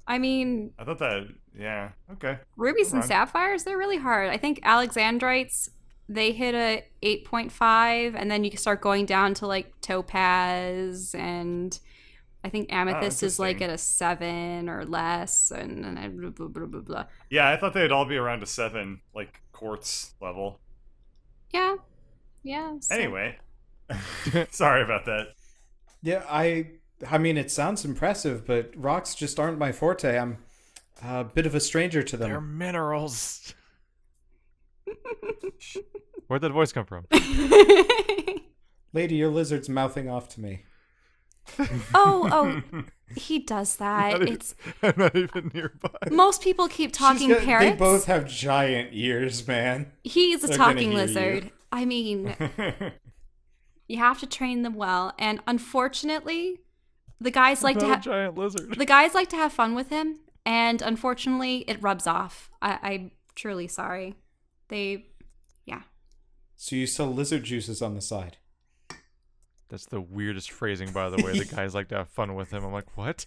I mean, I thought that. Yeah. Okay. rubies and Right. sapphires, they're really hard. I think alexandrites, they hit a 8.5, and then you start going down to topaz, and I think amethyst is interesting. at a 7 or less, and blah, blah, blah, blah, blah. Yeah, I thought they'd all be around a 7, like quartz level. Yeah. Yeah. so- Anyway, sorry about that. Yeah, I mean, it sounds impressive, but rocks just aren't my forte. I'm a bit of a stranger to They're them. minerals. Where'd that voice come from? Lady, your lizard's mouthing off to me. oh, he does that. Not even- It's I'm not even nearby. most people keep talking She's got- parrots. They both have giant ears, man. He's a They're gonna talking hear lizard. you. I mean, you have to train them well, and unfortunately, the guys like to have giant lizard. the guys like to have fun with him, and unfortunately, it rubs off. I'm truly sorry. Yeah. So you sell lizard juices on the side. That's the weirdest phrasing, by the way. The guys like to have fun with him. I'm like, what?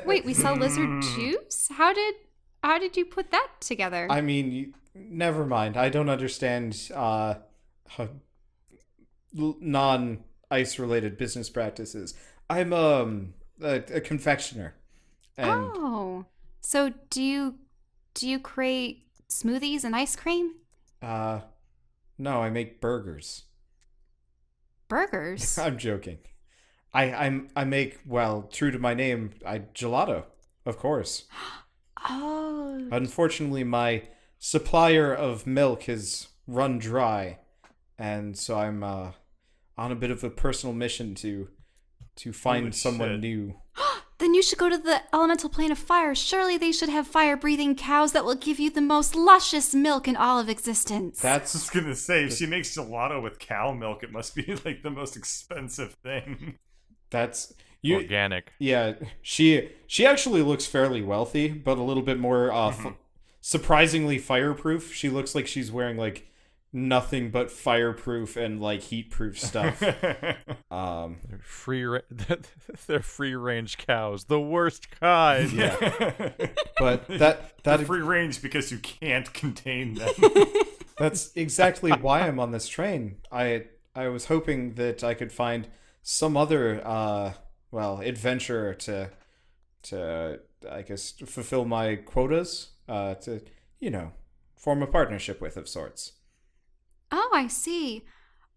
Wait, we sell lizard juice? How did you put that together? I mean, never mind. I don't understand non-ice related business practices. I'm a confectioner. And so do you create smoothies and ice cream? no, I make burgers. Burgers? I'm joking. I make, well, true to my name, gelato, of course. Oh. Unfortunately, my supplier of milk has run dry, and so I'm on a bit of a personal mission to find someone new. Then you should go to the elemental plane of fire. Surely they should have fire-breathing cows that will give you the most luscious milk in all of existence. I was gonna say, if she makes gelato with cow milk, it must be like the most expensive thing. That's organic. Yeah, she actually looks fairly wealthy, but a little bit more surprisingly fireproof. She looks like she's wearing like nothing but fireproof and like heatproof stuff. They're free range cows, the worst kind. Yeah, but that free range because you can't contain them. That's exactly why I'm on this train. I was hoping that I could find some other adventurer to I guess fulfill my quotas, to form a partnership with of sorts. Oh, I see.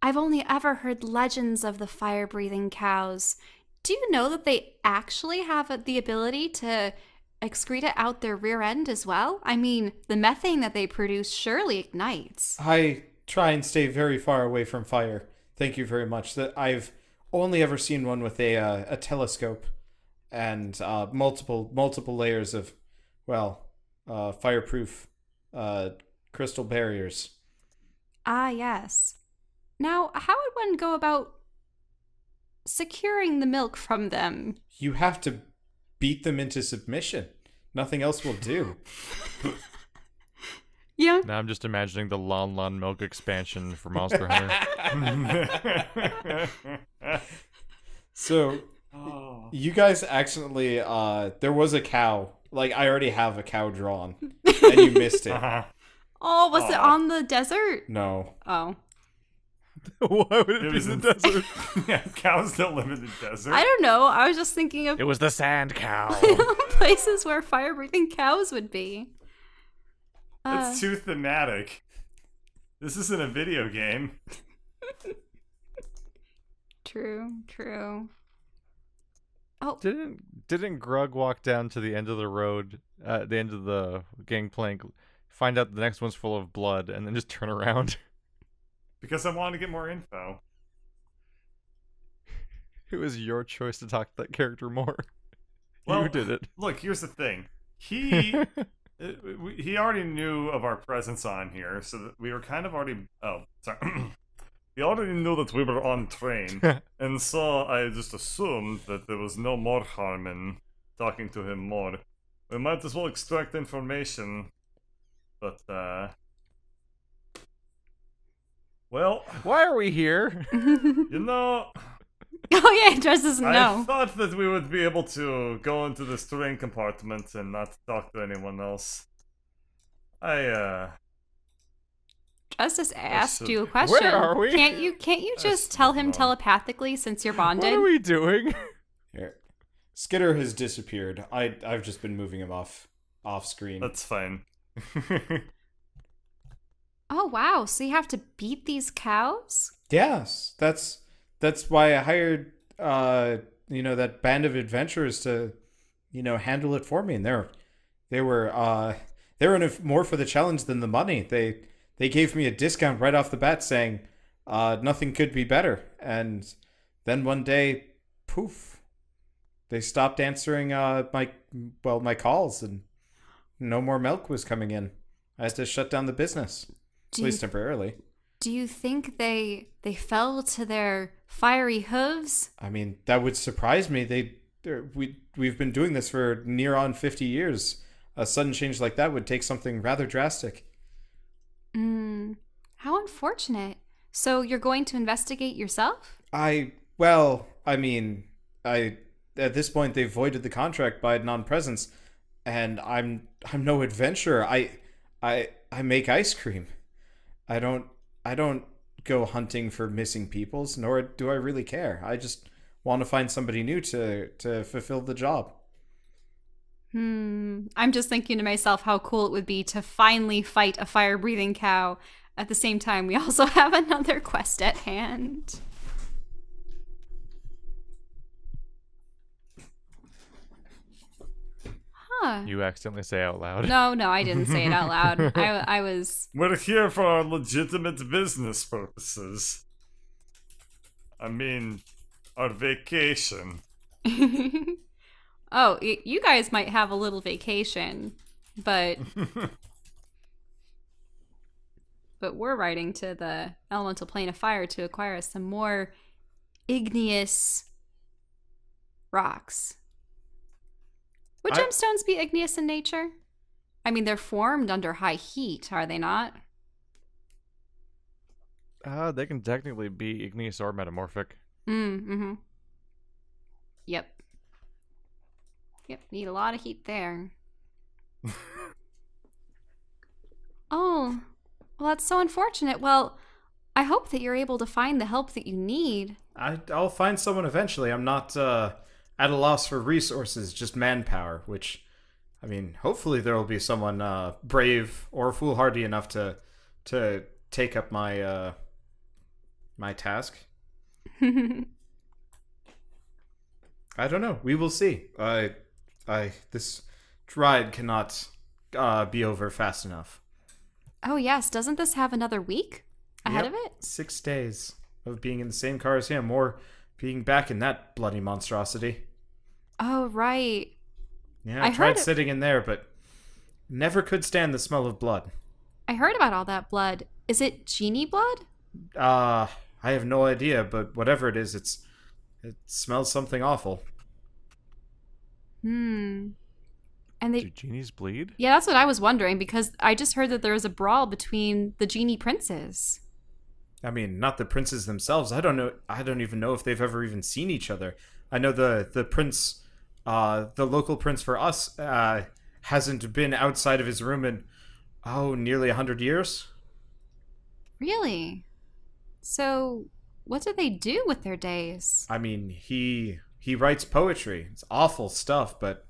I've only ever heard legends of the fire-breathing cows. Do you know that they actually have the ability to excrete out their rear end as well? I mean, the methane that they produce surely ignites. I try and stay very far away from fire. Thank you very much. That I've only ever seen one with a telescope and multiple layers of fireproof crystal barriers. Ah, yes. Now, how would one go about securing the milk from them? You have to beat them into submission. Nothing else will do. Yeah. Now I'm just imagining the Lon Lon Milk expansion for Monster Hunter. So, you guys accidentally, there was a cow. Like, I already have a cow drawn, and you missed it. Oh, was it on the desert? No. Oh. Why would it be in the desert? Yeah, cows don't live in the desert. I don't know. I was just thinking of It was the sand cow. places where fire-breathing cows would be. That's too thematic. This isn't a video game. True. Oh. Didn't Grug walk down to the end of the road, the end of the gangplank, find out the next one's full of blood, and then just turn around? Because I wanted to get more info. It was your choice to talk to that character more. Well, you did it. Look, here's the thing. He already knew of our presence on here, so that we were kind of already... Oh, sorry. He already knew that we were on train, and so I just assumed that there was no more harm in talking to him more. We might as well extract information, but, well... Why are we here? You know... Oh yeah, Dress doesn't know. I thought that we would be able to go into this train compartment and not talk to anyone else. Dress just asked you a question. Where are we? Can't you just tell him telepathically since you're bonded? What are we doing? Here. Skitter has disappeared. I've just been moving him off screen. That's fine. Oh wow, so you have to beat these cows? Yes, that's why I hired that band of adventurers to handle it for me, and they were in it more for the challenge than the money. They gave me a discount right off the bat, saying nothing could be better. And then one day, poof, they stopped answering my calls, and no more milk was coming in. I had to shut down the business, at least temporarily. Do you think they fell to their fiery hooves? I mean, that would surprise me. we've been doing this for near on 50 years. A sudden change like that would take something rather drastic. How unfortunate. So you're going to investigate yourself? I mean, at this point they've voided the contract by non-presence, and I'm no adventurer. I make ice cream. I don't go hunting for missing peoples, nor do I really care. I just want to find somebody new to fulfill the job. I'm just thinking to myself how cool it would be to finally fight a fire-breathing cow. At the same time, we also have another quest at hand. Huh. You accidentally say out loud. No, I didn't say it out loud. I was... We're here for our legitimate business purposes. I mean, our vacation. Oh, you guys might have a little vacation, but... but we're riding to the elemental plane of fire to acquire some more igneous rocks. Would gemstones be igneous in nature? I mean, they're formed under high heat, are they not? They can technically be igneous or metamorphic. Yep. Yep, need a lot of heat there. Oh, well, that's so unfortunate. Well, I hope that you're able to find the help that you need. I'll find someone eventually. I'm not at a loss for resources, just manpower, which, I mean, hopefully there will be someone brave or foolhardy enough to take up my my task. I don't know. We will see. This ride cannot be over fast enough. Oh, yes. Doesn't this have another week ahead of it? 6 days of being in the same car as him, or being back in that bloody monstrosity. Oh, right. Yeah, I tried sitting in there, but never could stand the smell of blood. I heard about all that blood. Is it genie blood? I have no idea, but whatever it is, it smells something awful. And do genies bleed? Yeah, that's what I was wondering, because I just heard that there was a brawl between the genie princes. I mean, not the princes themselves. I don't know. I don't even know if they've ever even seen each other. I know the prince, the local prince for us, hasn't been outside of his room in nearly 100 years. Really? So, what do they do with their days? I mean, he writes poetry. It's awful stuff, but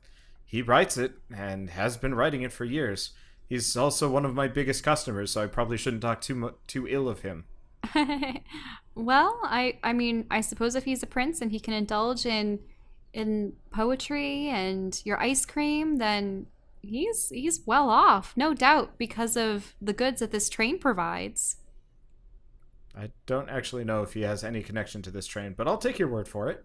he writes it and has been writing it for years. He's also one of my biggest customers, so I probably shouldn't talk too ill of him. Well, I mean, I suppose if he's a prince and he can indulge in poetry and your ice cream, then he's well off, no doubt, because of the goods that this train provides. I don't actually know if he has any connection to this train, but I'll take your word for it.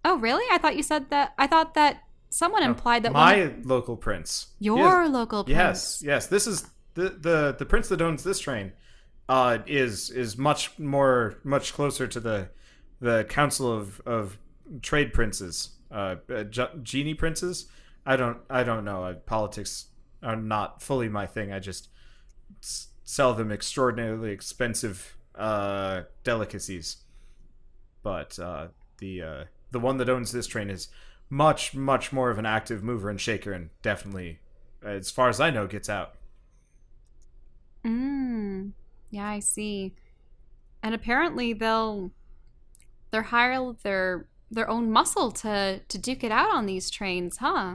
Oh, really? I thought you said that. I thought that someone implied that local prince. Your local prince. Yes. This is the prince that owns this train. Is much closer to the council of trade princes, genie princes. I don't know. Politics are not fully my thing. I just sell them extraordinarily expensive delicacies. But the one that owns this train is much more of an active mover and shaker, and definitely, as far as I know, gets out. Yeah, I see. And apparently they're hire their own muscle to duke it out on these trains, huh?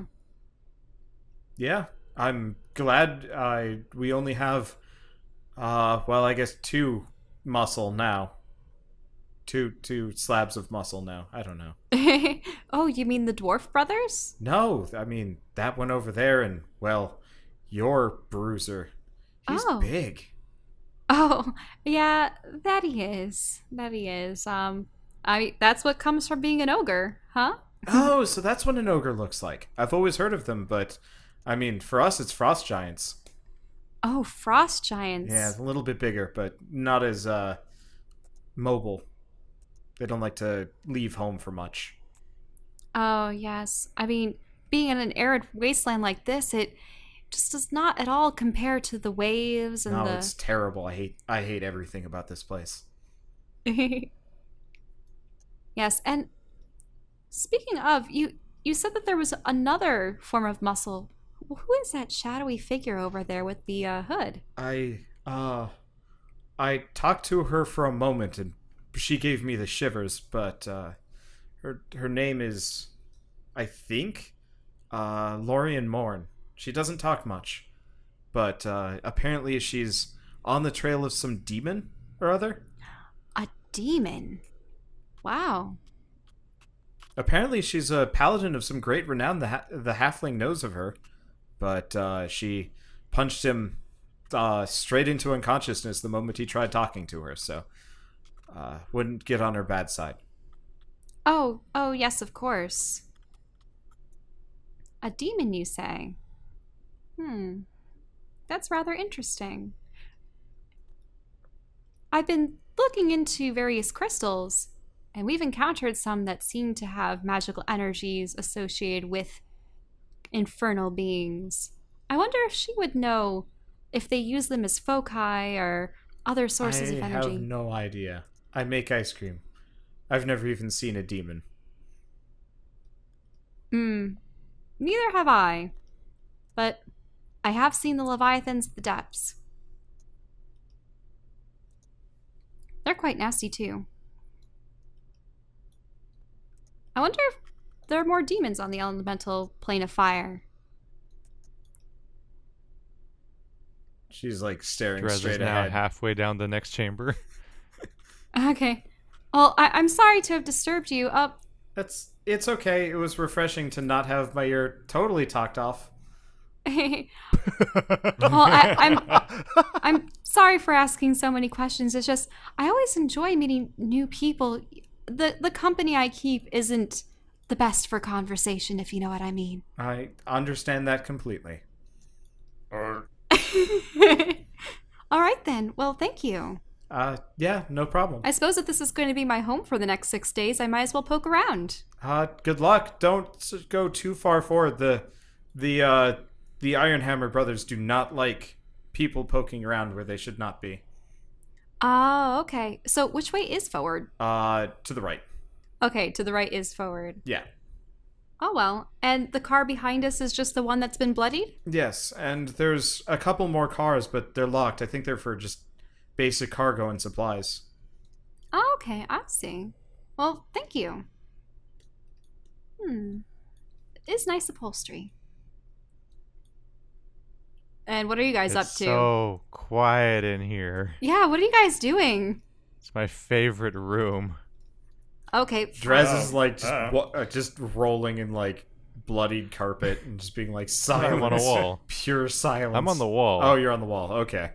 Yeah, I'm glad we only have I guess 2 muscle now. Two slabs of muscle now. I don't know. Oh, you mean the dwarf brothers? No, I mean that one over there, and your bruiser. He's big. Oh, yeah, that he is. That's what comes from being an ogre, huh? Oh, so that's what an ogre looks like. I've always heard of them, but I mean, for us, it's frost giants. Oh, frost giants. Yeah, it's a little bit bigger, but not as mobile. They don't like to leave home for much. Oh, yes. I mean, being in an arid wasteland like this, it just does not at all compare to the waves and No, the... it's terrible. I hate everything about this place. Yes, and speaking of, you said that there was another form of muscle. Who is that shadowy figure over there with the hood? I talked to her for a moment and she gave me the shivers, but her name is, I think, Lorian Morn. She doesn't talk much, but apparently she's on the trail of some demon or other. A demon? Wow. Apparently she's a paladin of some great renown. The halfling knows of her, but she punched him straight into unconsciousness the moment he tried talking to her, so wouldn't get on her bad side. Oh, yes, of course. A demon, you say? That's rather interesting. I've been looking into various crystals, and we've encountered some that seem to have magical energies associated with infernal beings. I wonder if she would know if they use them as foci or other sources of energy. I have no idea. I make ice cream. I've never even seen a demon. Neither have I. But I have seen the leviathans at the depths. They're quite nasty too. I wonder if there are more demons on the elemental plane of fire. She's like staring Drez straight is now ahead. halfway down the next chamber. Okay. Well, I'm sorry to have disturbed you. It's okay. It was refreshing to not have my ear totally talked off. Well, I'm sorry for asking so many questions. It's just I always enjoy meeting new people. The company I keep isn't the best for conversation, if you know what I mean. I understand that completely. All right then. Well, thank you. Yeah, no problem. I suppose if this is going to be my home for the next 6 days, I might as well poke around. Good luck. Don't go too far forward. The Ironhammer brothers do not like people poking around where they should not be. Oh, okay. So which way is forward? To the right. Okay, to the right is forward. Yeah. Oh, well. And the car behind us is just the one that's been bloodied? Yes, and there's a couple more cars, but they're locked. I think they're for just basic cargo and supplies. Oh, okay. I see. Well, thank you. It is nice upholstery. And what are you guys up to? So quiet in here. Yeah, what are you guys doing? It's my favorite room. Okay. Drez is like just rolling in like bloodied carpet and just being like silence. I'm on a wall. Pure silence. I'm on the wall. Oh, you're on the wall. Okay.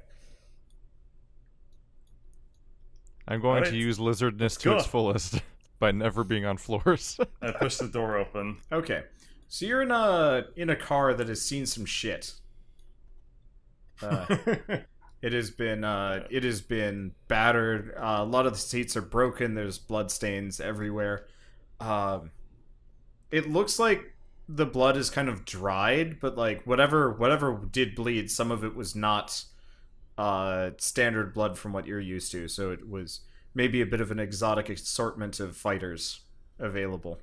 I'm going Alright. to use lizardness to Cool. its fullest by never being on floors. I push the door open. Okay. So you're in a car that has seen some shit. It has been battered. A lot of the seats are broken. There's bloodstains everywhere. It looks like the blood is kind of dried, but like whatever did bleed, some of it was not standard blood from what you're used to. So it was maybe a bit of an exotic assortment of fighters available.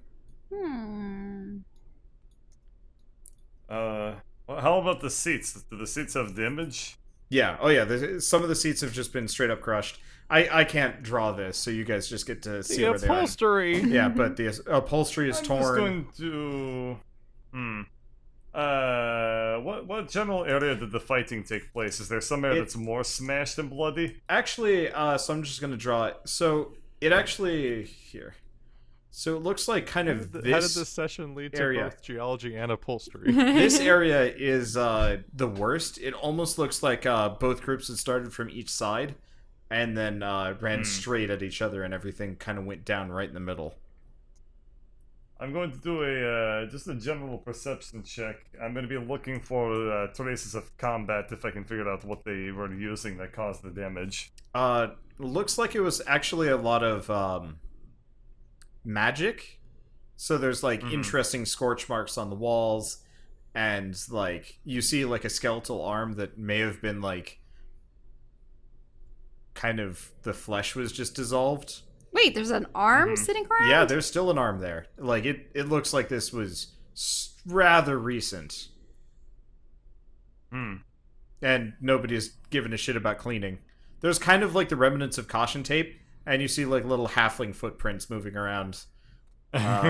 Well, how about the seats? Do the seats have damage? Yeah. Oh yeah. Some of the seats have just been straight up crushed. I can't draw this, so you guys just get to see The where they are. upholstery. Yeah, but the upholstery is I'm torn. just going to... What general area did the fighting take place? Is there some area that's more smashed and bloody? Actually, so I'm just gonna draw it. So it actually here. So it looks like kind of How did this this session lead to area. both geology and upholstery? This area is the worst. It almost looks like both groups had started from each side, and then ran straight at each other, and everything kind of went down right in the middle. I'm going to do a just a general perception check. I'm going to be looking for traces of combat if I can figure out what they were using that caused the damage. Looks like it was actually a lot of magic. So there's like interesting scorch marks on the walls, and like you see like a skeletal arm that may have been like kind of the flesh was just dissolved. Wait, there's an arm sitting around? Yeah, there's still an arm there. Like it looks like this was rather recent. And nobody's given a shit about cleaning. There's kind of like the remnants of caution tape, and you see like little halfling footprints moving around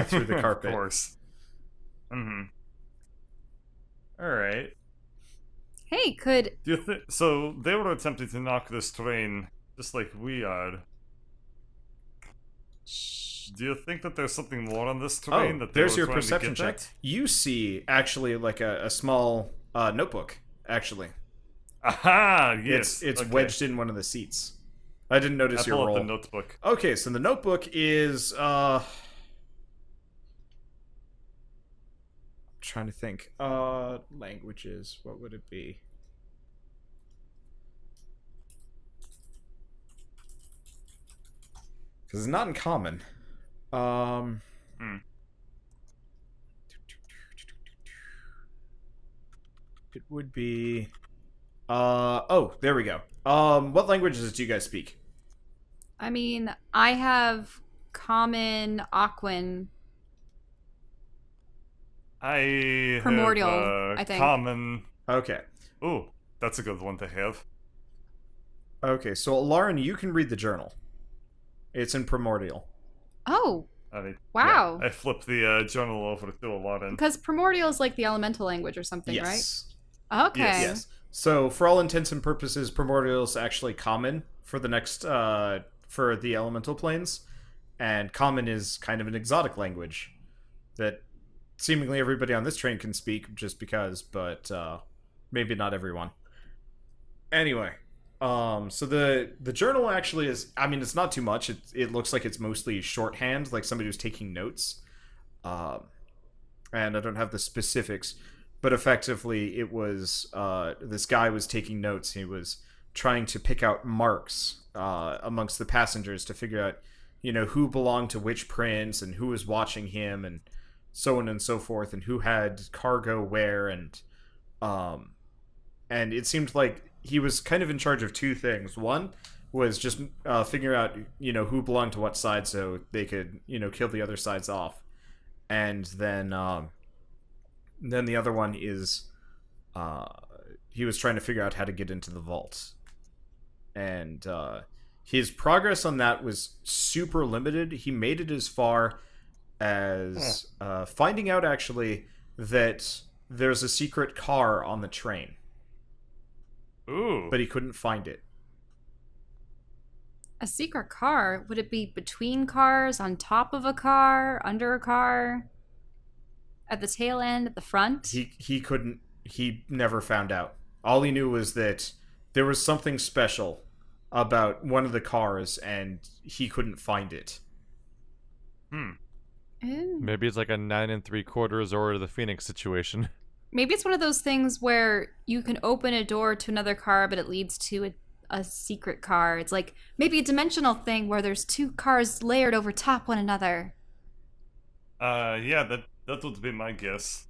through the carpet. Of course. Alright. Hey, could... Do you think... So, they were attempting to knock this train just like we are. Do you think that there's something more on this train that they there's were your trying perception to get check. at? You see actually like a small notebook, actually. Aha! Yes. It's okay. wedged in one of the seats. I didn't notice your pull roll. up the notebook. Okay, so the notebook is trying to think. Languages, what would it be? Because it's not in common. It would be oh, there we go. What languages do you guys speak? I mean, I have Common, Aquan. I Primordial, have, I think. Common. Okay. Ooh, that's a good one to have. Okay, so Lauren, you can read the journal. It's in Primordial. Oh, I wow. I flipped the journal over to Lauren. Because Primordial is like the elemental language or something, Yes. right? Okay. Yes. So, for all intents and purposes, Primordial is actually common for the next, for the elemental planes. And common is kind of an exotic language that seemingly everybody on this train can speak just because, but maybe not everyone. Anyway, so the journal actually is, I mean, it's not too much. It looks like it's mostly shorthand, like somebody was taking notes. And I don't have the specifics, but effectively it was, this guy was taking notes. He was trying to pick out marks amongst the passengers to figure out, who belonged to which prince and who was watching him and so on and so forth, and who had cargo where, and it seemed like he was kind of in charge of two things. One was just figuring out, who belonged to what side so they could, kill the other sides off. And then the other one is he was trying to figure out how to get into the vault. And his progress on that was super limited. He made it as far as finding out, actually, that there's a secret car on the train. Ooh. But he couldn't find it. A secret car? Would it be between cars, on top of a car, under a car, at the tail end, at the front? He never found out. All he knew was that there was something special about one of the cars, and he couldn't find it. Ooh. Maybe it's like a 9 3/4 Order of the Phoenix situation. Maybe it's one of those things where you can open a door to another car, but it leads to a secret car. It's like maybe a dimensional thing where there's two cars layered over top one another. Yeah, that would be my guess.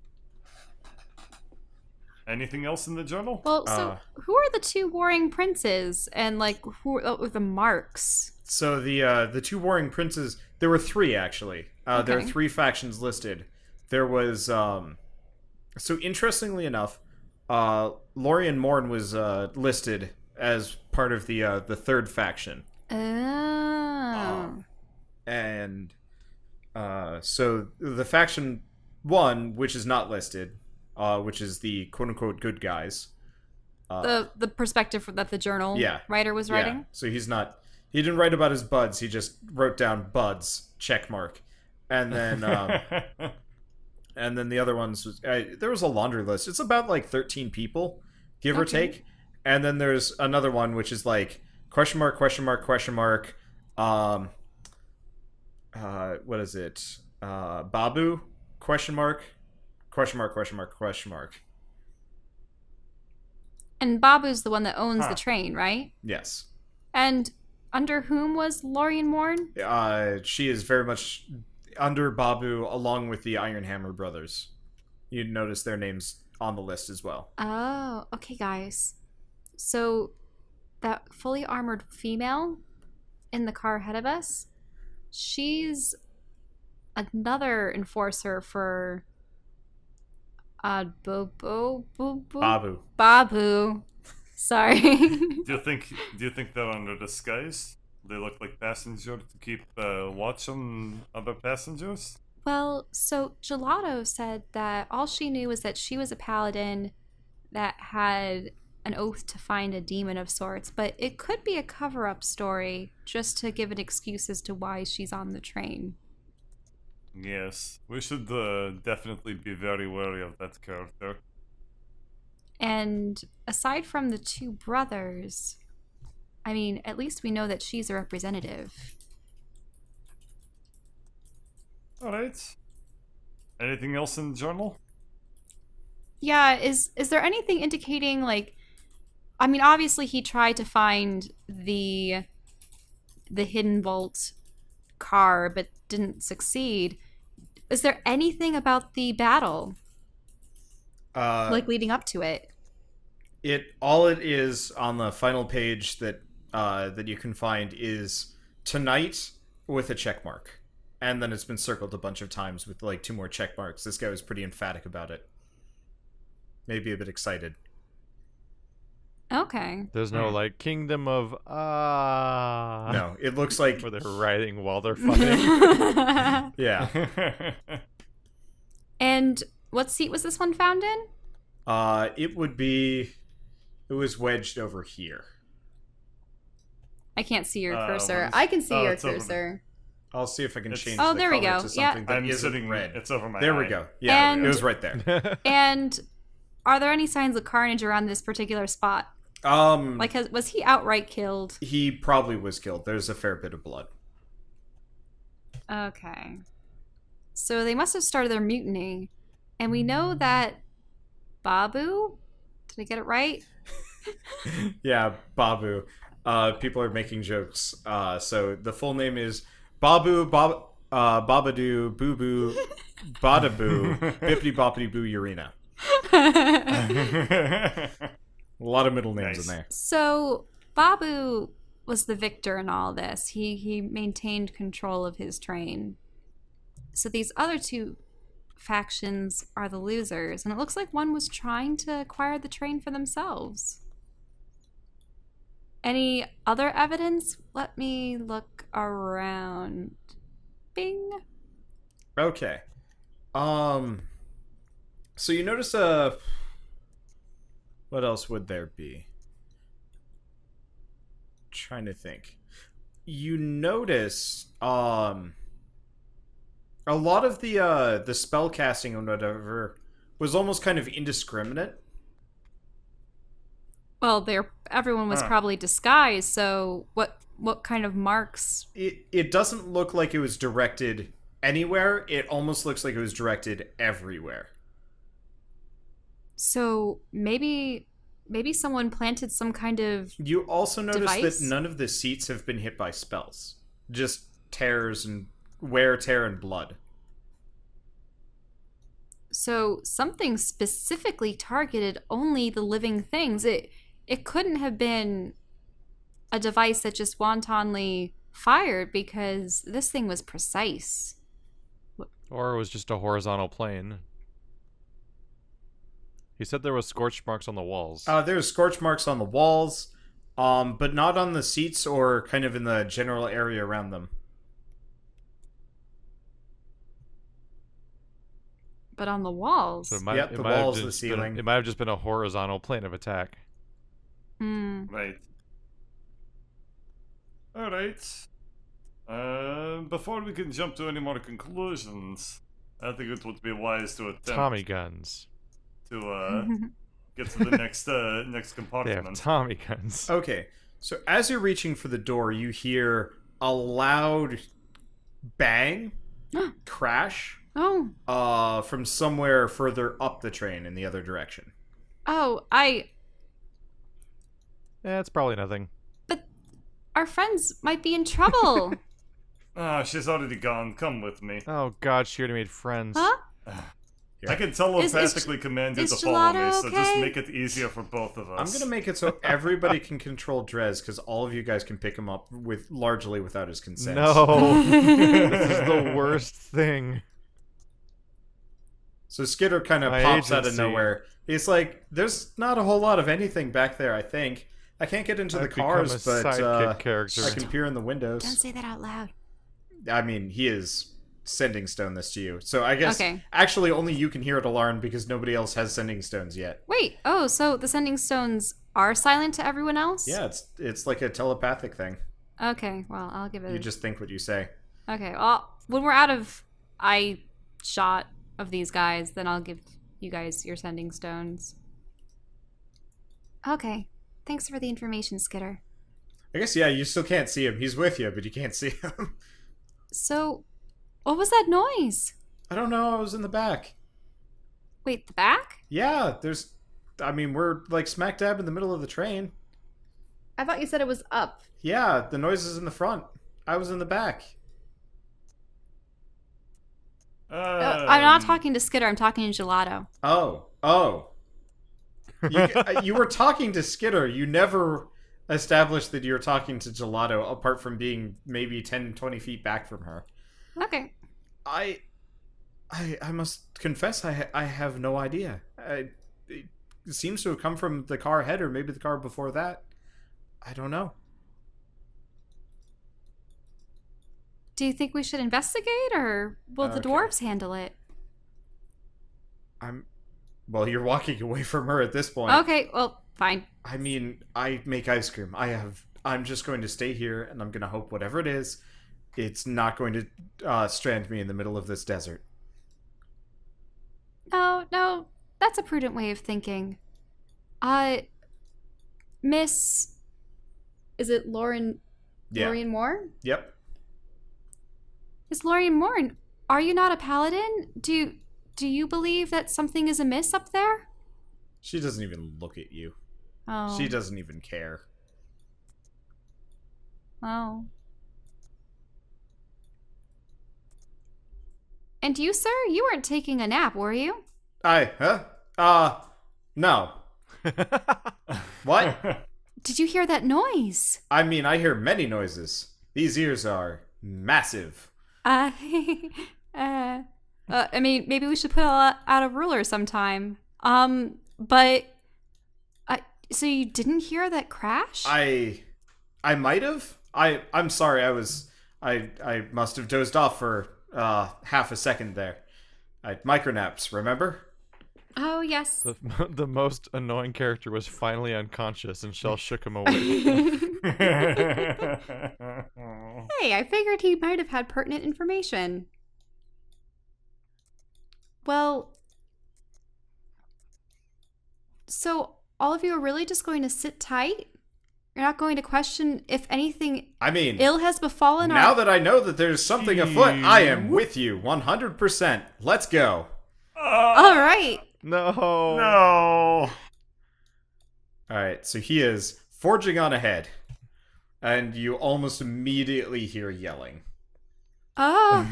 Anything else in the journal? Well, so who are the two warring princes, and like who are the marks? So the two warring princes, there were three actually. There are three factions listed. There was so interestingly enough, Lorien Morn was listed as part of the third faction. Oh. And so the faction one, which is not listed, which is the quote unquote good guys. The perspective that the journal writer was writing. Yeah. So he didn't write about his buds. He just wrote down buds check mark, and then and then the other ones was, there was a laundry list. It's about like 13 people, give or take. And then there's another one which is like question mark question mark question mark. What is it? Babu question mark question mark question mark question mark. And Babu's the one that owns the train, right? Yes. And under whom was Lorien Morn? She is very much under Babu, along with the Iron Hammer brothers. You'd notice their names on the list as well. Oh, okay, guys. So, that fully armored female in the car ahead of us, she's another enforcer for Babu. Sorry. Do you think they're under disguise? They look like passengers to keep watch on other passengers? Well, so Gelato said that all she knew was that she was a paladin that had an oath to find a demon of sorts, but it could be a cover-up story just to give an excuse as to why she's on the train. Yes, we should definitely be very wary of that character. And aside from the two brothers, I mean, at least we know that she's a representative. Alright. Anything else in the journal? Yeah, is there anything indicating, like... I mean, obviously he tried to find the hidden vault car, but didn't succeed. Is there anything about the battle? Like, leading up to it? All it is on the final page that you can find is tonight with a check mark. And then it's been circled a bunch of times with like 2 more check marks. This guy was pretty emphatic about it. Maybe a bit excited. Okay. There's no like Kingdom of No, it looks like where they're writing while they're fighting. yeah. And what seat was this one found in? It was wedged over here. I can't see your cursor. I can see your cursor. I'll see if I can change Oh, the there we color go. to something that I'm isn't sitting red. It's over my There eye. we go. Yeah, And- it was right there. And are there any signs of carnage around this particular spot? Like, was he outright killed? He probably was killed. There's a fair bit of blood. Okay. So they must have started their mutiny. And we know that Babu? Did I get it right? Yeah, Babu. People are making jokes. So the full name is Babu, Babadoo, Boo Boo, Badaboo, Bippity Boppity Boo Urina. A lot of middle names in there. So Babu was the victor in all this. He maintained control of his train. So these other two factions are the losers, and it looks like one was trying to acquire the train for themselves. Any other evidence? Let me look around. Bing. Okay. So you notice what else would there be? Trying to think. You notice a lot of the spell casting and whatever was almost kind of indiscriminate. Well, everyone was probably disguised, so what kind of marks? It doesn't look like it was directed anywhere. It almost looks like it was directed everywhere. So maybe someone planted some kind of You also notice device? that none of the seats have been hit by spells. Just tears and wear, tear, and blood. So something specifically targeted only the living things. It couldn't have been a device that just wantonly fired, because this thing was precise. Or it was just a horizontal plane. He said there was scorch marks on the walls. There's scorch marks on the walls, but not on the seats or kind of in the general area around them. But on the walls. So it Yep, the walls, the ceiling. It might have just been a horizontal plane of attack. Right. Alright. Before we can jump to any more conclusions, I think it would be wise to attempt Tommy guns. to get to the next They compartment. have Tommy guns. Okay, so as you're reaching for the door, you hear a loud bang, crash, from somewhere further up the train in the other direction. It's probably nothing. But our friends might be in trouble. Oh, she's already gone. Come with me. Oh god, she already made friends. Huh? I can telepathically command you is to follow me, Gelato so just okay? make it easier for both of us. I'm gonna make it so everybody can control Drez, because all of you guys can pick him up with largely without his consent. No. This is the worst thing. So Skitter kind of My pops out of agency. nowhere. He's like, "There's not a whole lot of anything back there. I think I can't get into the I've become cars, a but sidekick character. I can peer in the windows." Don't say that out loud. I mean, he is sending stone this to you, so I guess Okay. actually only you can hear it, Alarm, because nobody else has sending stones yet. Wait, oh, so the sending stones are silent to everyone else? Yeah, it's like a telepathic thing. Okay, well, I'll give it You just think what you say. Okay, well, when we're out of eye shot of these guys, then I'll give you guys your sending stones. Okay, thanks for the information, Skitter. I guess, yeah, you still can't see him. He's with you, but you can't see him. So, what was that noise? I don't know. I was in the back. Wait, the back? Yeah, we're like smack dab in the middle of the train. I thought you said it was up. Yeah, the noise is in the front. I was in the back. I'm not talking to Skitter, I'm talking to Gelato. Oh. You were talking to Skitter. You never established that you were talking to Gelato, apart from being maybe 10, 20 feet back from her. Okay. I must confess, I have no idea. It seems to have come from the car ahead, or maybe the car before that. I don't know. Do you think we should investigate, or will the Okay. dwarves handle it? Well, you're walking away from her at this point. Okay, well, fine. I mean, I make ice cream. I'm just going to stay here, and I'm going to hope whatever it is, it's not going to strand me in the middle of this desert. No, that's a prudent way of thinking. Miss... Is it Lauren... Yeah. Lorien Moore? Yep. Miss Lorien Moore, are you not a paladin? Do you believe that something is amiss up there? She doesn't even look at you. Oh. She doesn't even care. Oh. And you, sir? You weren't taking a nap, were you? No. What? Did you hear that noise? I mean, I hear many noises. These ears are massive. I mean, maybe we should put out a ruler sometime. But... so you didn't hear that crash? I might have. I'm sorry. I must have dozed off for half a second there. Micronaps, remember? Oh, yes. The most annoying character was finally unconscious, and Shell shook him awake. Hey, I figured he might have had pertinent information. Well... So, all of you are really just going to sit tight? You're not going to question if anything ill has befallen now that I know that there's something afoot, I am with you 100%. Let's go. All right. No. Alright, so he is forging on ahead. And you almost immediately hear yelling. Oh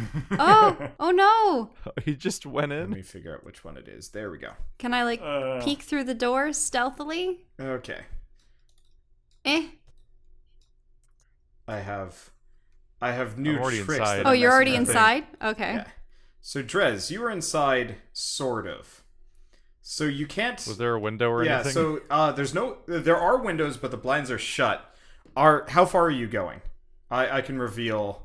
no. He just went Let in. me figure out which one it is. There we go. Can I, peek through the doors stealthily? Okay. I have new I'm already tricks. inside. that Oh, are you're already messing up. inside? Okay. Yeah. So Drez, you were inside, sort of. So you can't. Was there a window or yeah. anything? So there are windows, but the blinds are shut. How far are you going? I can reveal.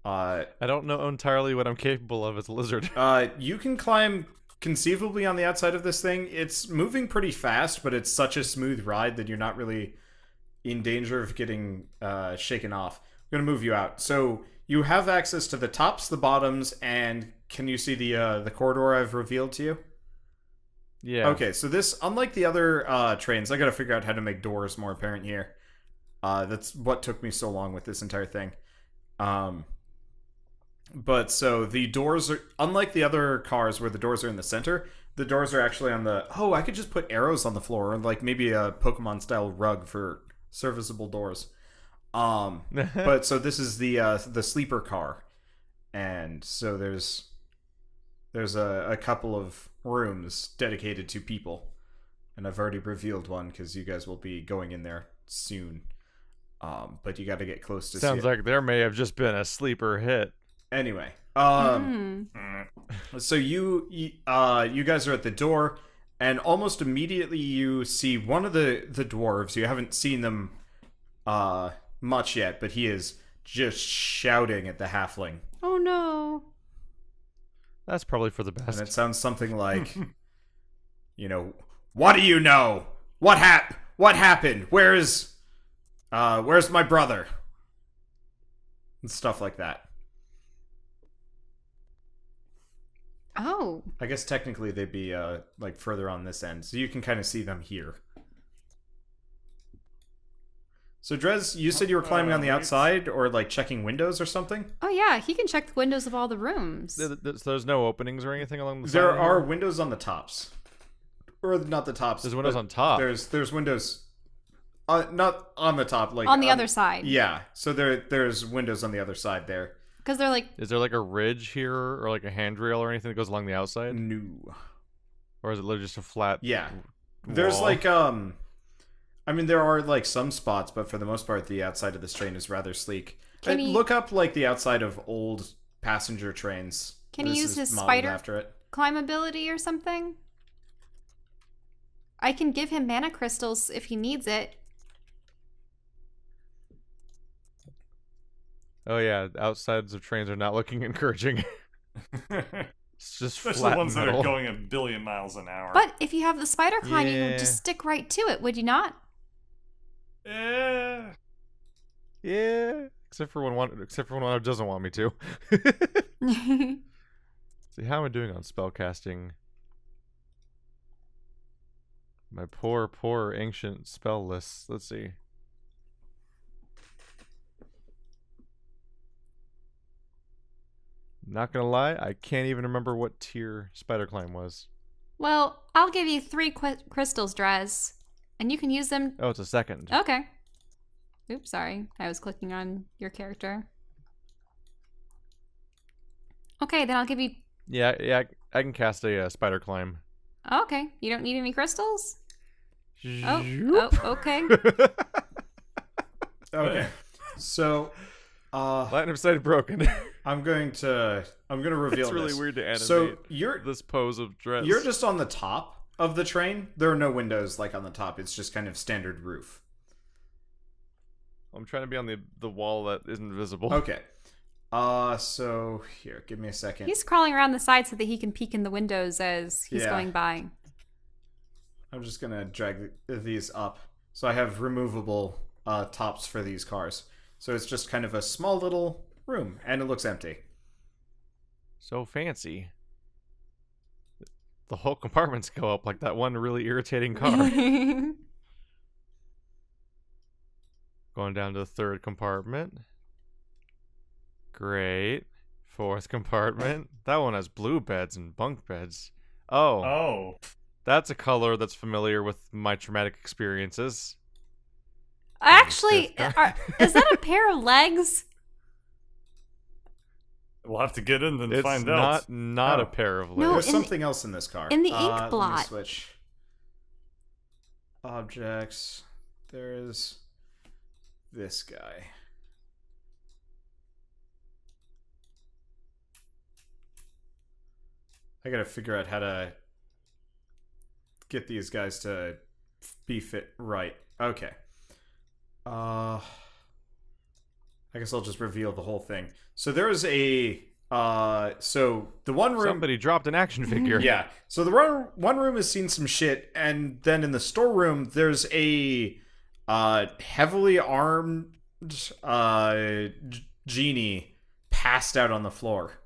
I don't know entirely what I'm capable of as a lizard. You can climb conceivably on the outside of this thing. It's moving pretty fast, but it's such a smooth ride that you're not really in danger of getting shaken off. I'm gonna move you out. So you have access to the tops, the bottoms, and can you see the corridor I've revealed to you? Yeah. Okay, so this, unlike the other trains, I gotta figure out how to make doors more apparent here. That's what took me so long with this entire thing. But so the doors are, unlike the other cars where the doors are in the center, the doors are actually on the... Oh, I could just put arrows on the floor, or like maybe a Pokemon-style rug for serviceable doors. But so this is the sleeper car, and so there's a couple of rooms dedicated to people, and I've already revealed one because you guys will be going in there soon. But you got to get close to. Sounds like there may have just been a sleeper hit. Anyway, so you guys are at the door, and almost immediately you see one of the dwarves. You haven't seen them much yet, but he is just shouting at the halfling. Oh no. That's probably for the best. And it sounds something like, what do you know? What happened? Where's my brother? And stuff like that. Oh. I guess technically they'd be like further on this end, so you can kind of see them here. So Drez, you said you were climbing on the outside or like checking windows or something? Oh yeah, he can check the windows of all the rooms. There's no openings or anything along the side? There are windows on the tops. Or not the tops. There's windows on top. There's windows not on the top, like on the other side. Yeah. So there's windows on the other side there. Because they're like... Is there like a ridge here or like a handrail or anything that goes along the outside? No. Or is it literally just a flat Yeah. wall? There's like I mean, there are like some spots, but for the most part, the outside of this train is rather sleek. Look up like the outside of old passenger trains. Can he use his spider climb ability or something? I can give him mana crystals if he needs it. Oh yeah, outsides of trains are not looking encouraging. It's just especially flat ones metal. that are going a billion miles an hour. But if you have the spider climb, you Yeah. would just stick right to it, would you not? Yeah. Yeah, except for when one doesn't want me to. See, how am I doing on spellcasting? My poor ancient spell list. Let's see. Not gonna lie, I can't even remember what tier Spider Climb was. Well, I'll give you 3 crystals, Drez. And you can use them... Oh, it's a second. Okay. Oops, sorry. I was clicking on your character. Okay, then I'll give you... Yeah, I can cast a Spider Climb. Okay, you don't need any crystals? Oh, okay. Okay. So Line of sight broken. I'm gonna reveal It's really this. weird to animate So this pose of dress. you're just on the top of the train. There are no windows like on the top. It's just kind of standard roof. I'm trying to be on the wall that isn't visible. Okay. So here, give me a second. He's crawling around the side so that he can peek in the windows as he's going by. I'm just gonna drag these up. So I have removable tops for these cars. So it's just kind of a small little room, and it looks empty. So fancy. The whole compartments go up like that one really irritating car. Going down to the 3rd compartment. Great. 4th compartment. That one has blue beds and bunk beds. Oh. That's a color that's familiar with my traumatic experiences. Actually, is that a pair of legs? We'll have to get in and It's find out. not a pair of legs. No, There's something else in this car. in the ink Let me blot. switch. Objects. There's this guy. I gotta figure out how to get these guys to be fit right. Okay. I guess I'll just reveal the whole thing. So there is a so the one room Somebody dropped an action figure. yeah. So the one room has seen some shit, and then in the storeroom there's a heavily armed genie passed out on the floor.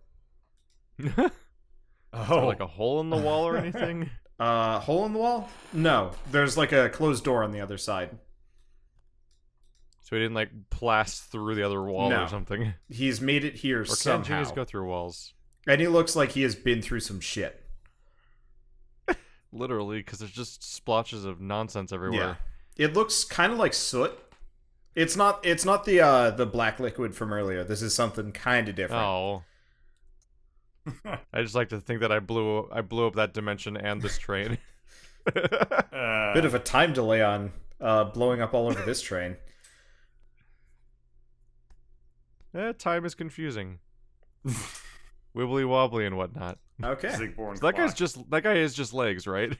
Is there like a hole in the wall or anything? Hole in the wall? No. There's like a closed door on the other side. So he didn't like blast through the other wall No. or something? He's made it here Or can somehow. genies go through walls? And he looks like he has been through some shit. Literally, because there's just splotches of nonsense everywhere. Yeah. It looks kind of like soot. It's not the black liquid from earlier. This is something kind of different. Oh. I just like to think that I blew up that dimension and this train. Bit of a time delay on blowing up all over this train. Time is confusing. Wibbly wobbly and whatnot. Okay. So that guy is just legs, right?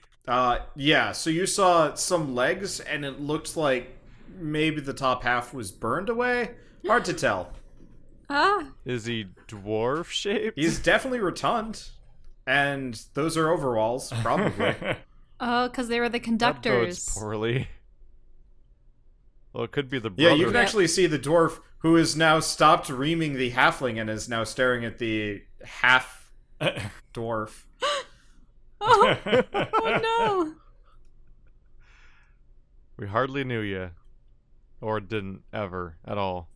Yeah, so you saw some legs, and it looked like maybe the top half was burned away. Hard to tell. Is he dwarf shaped? He's definitely rotund. And those are overalls, probably. Oh, because they were the conductors. That bodes poorly. Well, it could be the brother. Yeah, you can actually see the dwarf who has now stopped reaming the halfling and is now staring at the half dwarf. Oh no! We hardly knew you. Or didn't ever at all.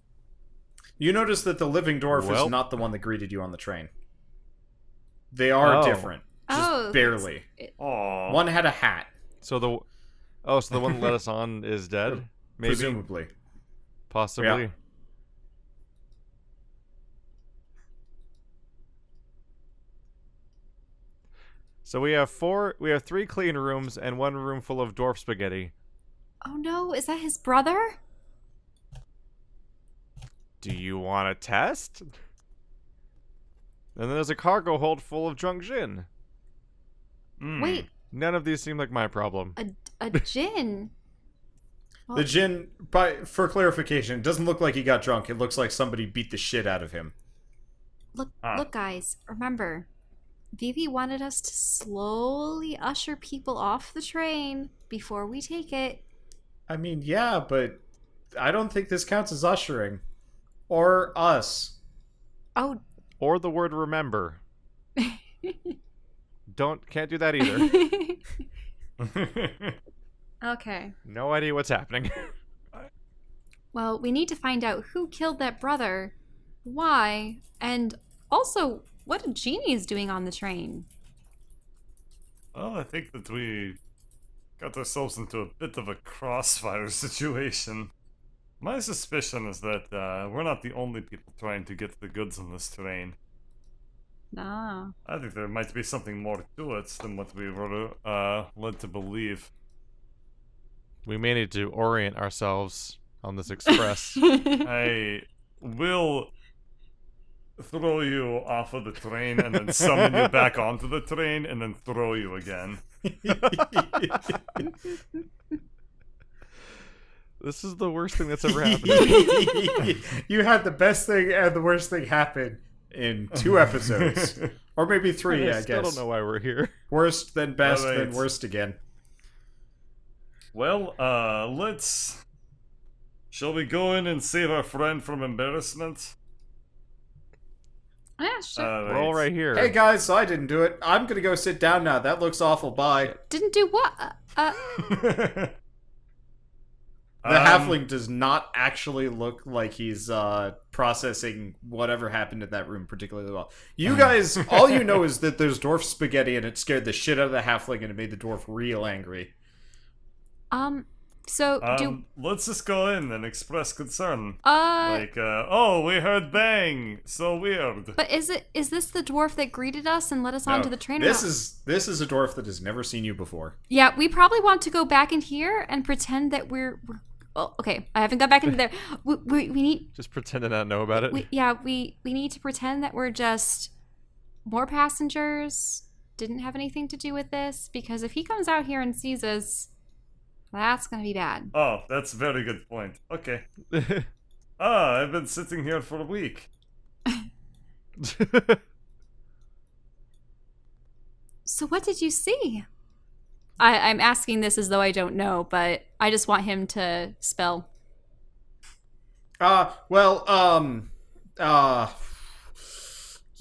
You notice that the living dwarf is not the one that greeted you on the train. They are different. Just barely. Aww. One had a hat. So the one that let us on is dead? Maybe? Presumably. Possibly. Yeah. So we have 3 clean rooms and 1 room full of dwarf spaghetti. Oh no, is that his brother? Do you want to test? And then there's a cargo hold full of drunk gin. Wait. None of these seem like my problem. A gin? The gin, for clarification, it doesn't look like he got drunk. It looks like somebody beat the shit out of him. Look, guys, remember, Vivi wanted us to slowly usher people off the train before we take it. I mean, yeah, but I don't think this counts as ushering. Or us. Oh. Or the word remember. Can't do that either. Okay. No idea what's happening. Well, we need to find out who killed that brother, why, and also what a genie is doing on the train. Well, I think that we got ourselves into a bit of a crossfire situation. My suspicion is that we're not the only people trying to get the goods on this train. No. I think there might be something more to it than what we were led to believe. We may need to orient ourselves on this express. I will throw you off of the train and then summon you back onto the train and then throw you again. This is the worst thing that's ever happened. You had the best thing and the worst thing happen in 2 episodes. Or maybe 3, I guess. I still don't know why we're here. Worst, then best, All right. then worst again. Well, shall we go in and save our friend from embarrassment? Yeah, sure. We're all right here. Hey guys, so I didn't do it. I'm gonna go sit down now. That looks awful. Bye. Didn't do what? The halfling does not actually look like he's processing whatever happened in that room particularly well. You guys, all you know is that there's dwarf spaghetti and it scared the shit out of the halfling and it made the dwarf real angry. So let's just go in and express concern. Like, oh, we heard bang. So weird. But is this the dwarf that greeted us and led us onto the train? This is a dwarf that has never seen you before. Yeah, we probably want to go back in here and pretend that we're well, okay, I haven't got back into there. We need... Just pretend to not know about it? We need to pretend that we're just more passengers, didn't have anything to do with this, because if he comes out here and sees us, that's gonna be bad. Oh, that's a very good point. Okay. I've been sitting here for a week. So what did you see? I'm asking this as though I don't know, but I just want him to spell. You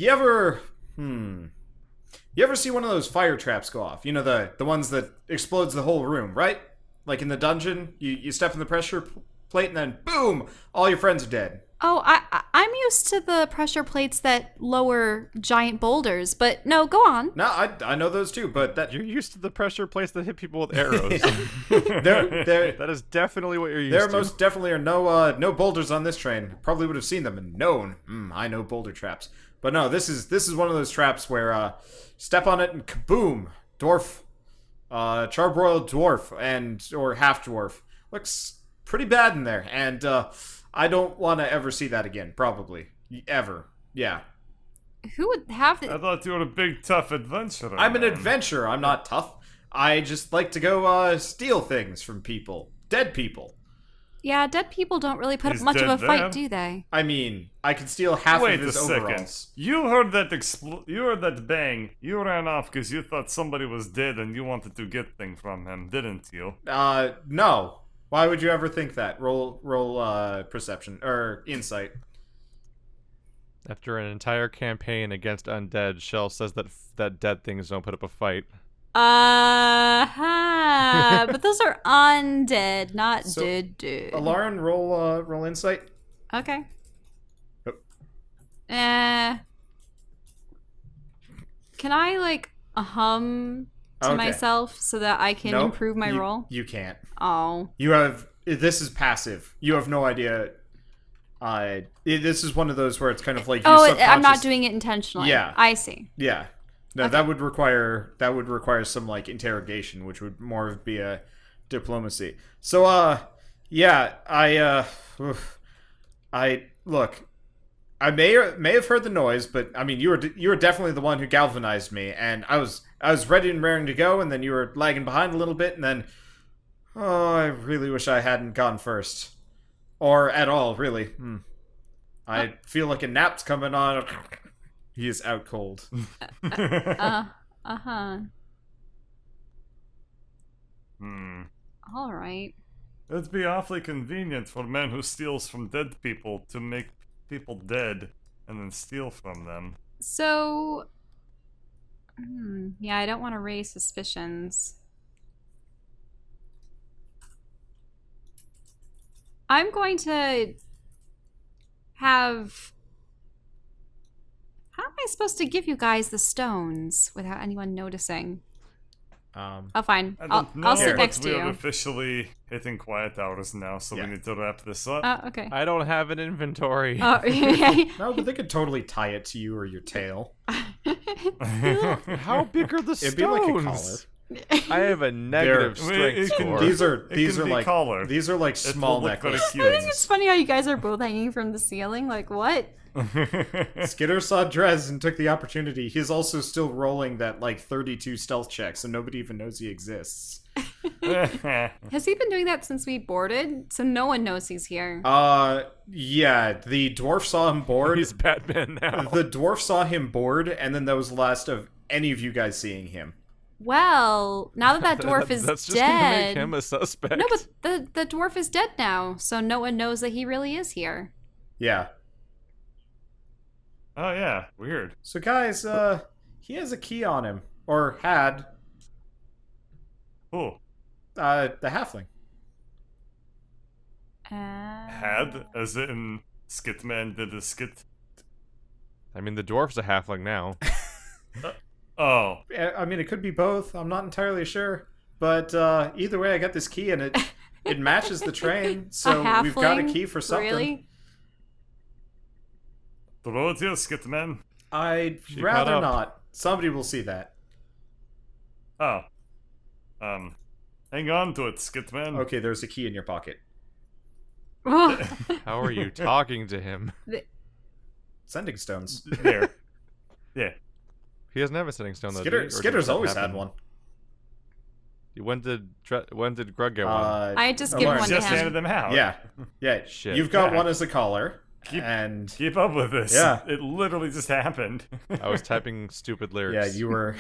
ever see one of those fire traps go off? You know, the ones that explodes the whole room, right? Like in the dungeon, you step in the pressure plate and then boom, all your friends are dead. Oh, I'm used to the pressure plates that lower giant boulders, but no, go on. No, I know those too, but that You're used to the pressure plates that hit people with arrows. there That is definitely what you're used there to. most definitely are no boulders on this train. Probably would have seen them and known. I know boulder traps, but no, this is one of those traps where step on it and kaboom, dwarf, charbroiled dwarf or half dwarf looks pretty bad in there, and I don't want to ever see that again. Probably ever. Yeah. Who would have I it? thought you were a big, tough adventurer. I'm an man. adventurer. I'm not tough. I just like to go steal things from people. Dead people. Yeah, dead people don't really put up He's much of a dead fight, there. do they? I mean, I can steal half Wait of a his second. overalls. You heard that you heard that bang. You ran off because you thought somebody was dead and you wanted to get things from him, didn't you? No. Why would you ever think that? Roll perception or insight. After an entire campaign against undead, Shell says that dead things don't put up a fight. But those are undead, not So, dead. Alarin, roll insight. Okay. Oh. Can I like hum to Okay. myself so that I can Nope, improve my roll? You can't. Oh. This is passive. You have no idea. This is one of those where it's kind of like you Oh, I'm not subconscious- doing it intentionally. Yeah. I see. Yeah. No, Okay. that would require some like interrogation, which would more be a diplomacy. So yeah, I look, I may have heard the noise, but I mean you were definitely the one who galvanized me, and I was ready and raring to go, and then you were lagging behind a little bit, and then I really wish I hadn't gone first. Or at all, really. I feel like a nap's coming on. He is out cold. Uh-huh. All right. It'd be awfully convenient for a man who steals from dead people to make people dead and then steal from them. So, yeah, I don't want to raise suspicions. I'm going to have... How am I supposed to give you guys the stones without anyone noticing? Oh, fine. I'll sit but next to we're you. officially hitting quiet hours now, so Yeah. we need to wrap this up. Oh, okay. I don't have an inventory. Oh, yeah. No, but they could totally tie it to you or your tail. How big are the stones? It'd be like a collar. I have a negative strength it can score. be- These are can be like collar. these are like It small will look very necklaces. cute. I think it's funny how you guys are both hanging from the ceiling. Like, what? Skitter saw Drez and took the opportunity. He's also still rolling that like 32 stealth check, so nobody even knows he exists. Has he been doing that since we boarded? So no one knows he's here. Yeah, the dwarf saw him board. He's Batman now. The dwarf saw him board, and then that was the last of any of you guys seeing him. Well, now that dwarf is That's just gonna make dead. him a suspect. No, but the dwarf is dead now, so no one knows that he really is here. Yeah. Oh yeah, weird. So guys, he has a key on him, or had. Who? The halfling. Had? As in Skitman did a skit? I mean, the dwarf's a halfling now. Oh. I mean, it could be both. I'm not entirely sure, but either way, I got this key, and it matches the train. So A we've got a halfling? key for something. Really? Throw it here, Skitman. I'd She rather caught up. not. Somebody will see that. Oh. Hang on to it, Skitman. Okay, there's a key in your pocket. Oh. How are you talking to him? Sending stones. There. Yeah. He doesn't have a setting stone though. do you? Or did Skitter's that always had happen? one. When did Grug get one? I had just Oh, given Lauren, one to Just handed him. them out. Yeah, yeah. Shit. You've got Yeah. one as a collar, Keep- and Keep up with this. Yeah. It literally just happened. I was typing stupid lyrics. yeah, you were.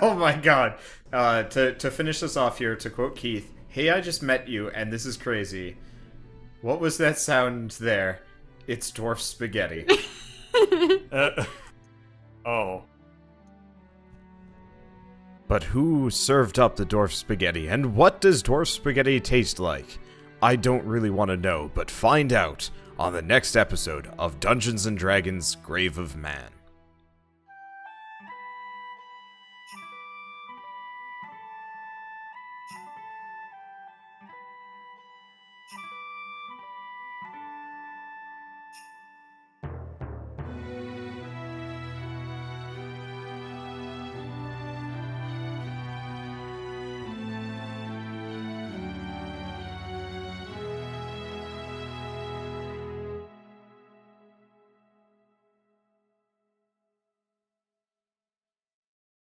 Oh my god. To finish this off here, to quote Keith, "Hey, I just met you, and this is crazy. What was that sound there? It's dwarf spaghetti." Oh. But who served up the dwarf spaghetti, and what does dwarf spaghetti taste like? I don't really want to know, but find out on the next episode of Dungeons & Dragons Grave of Man.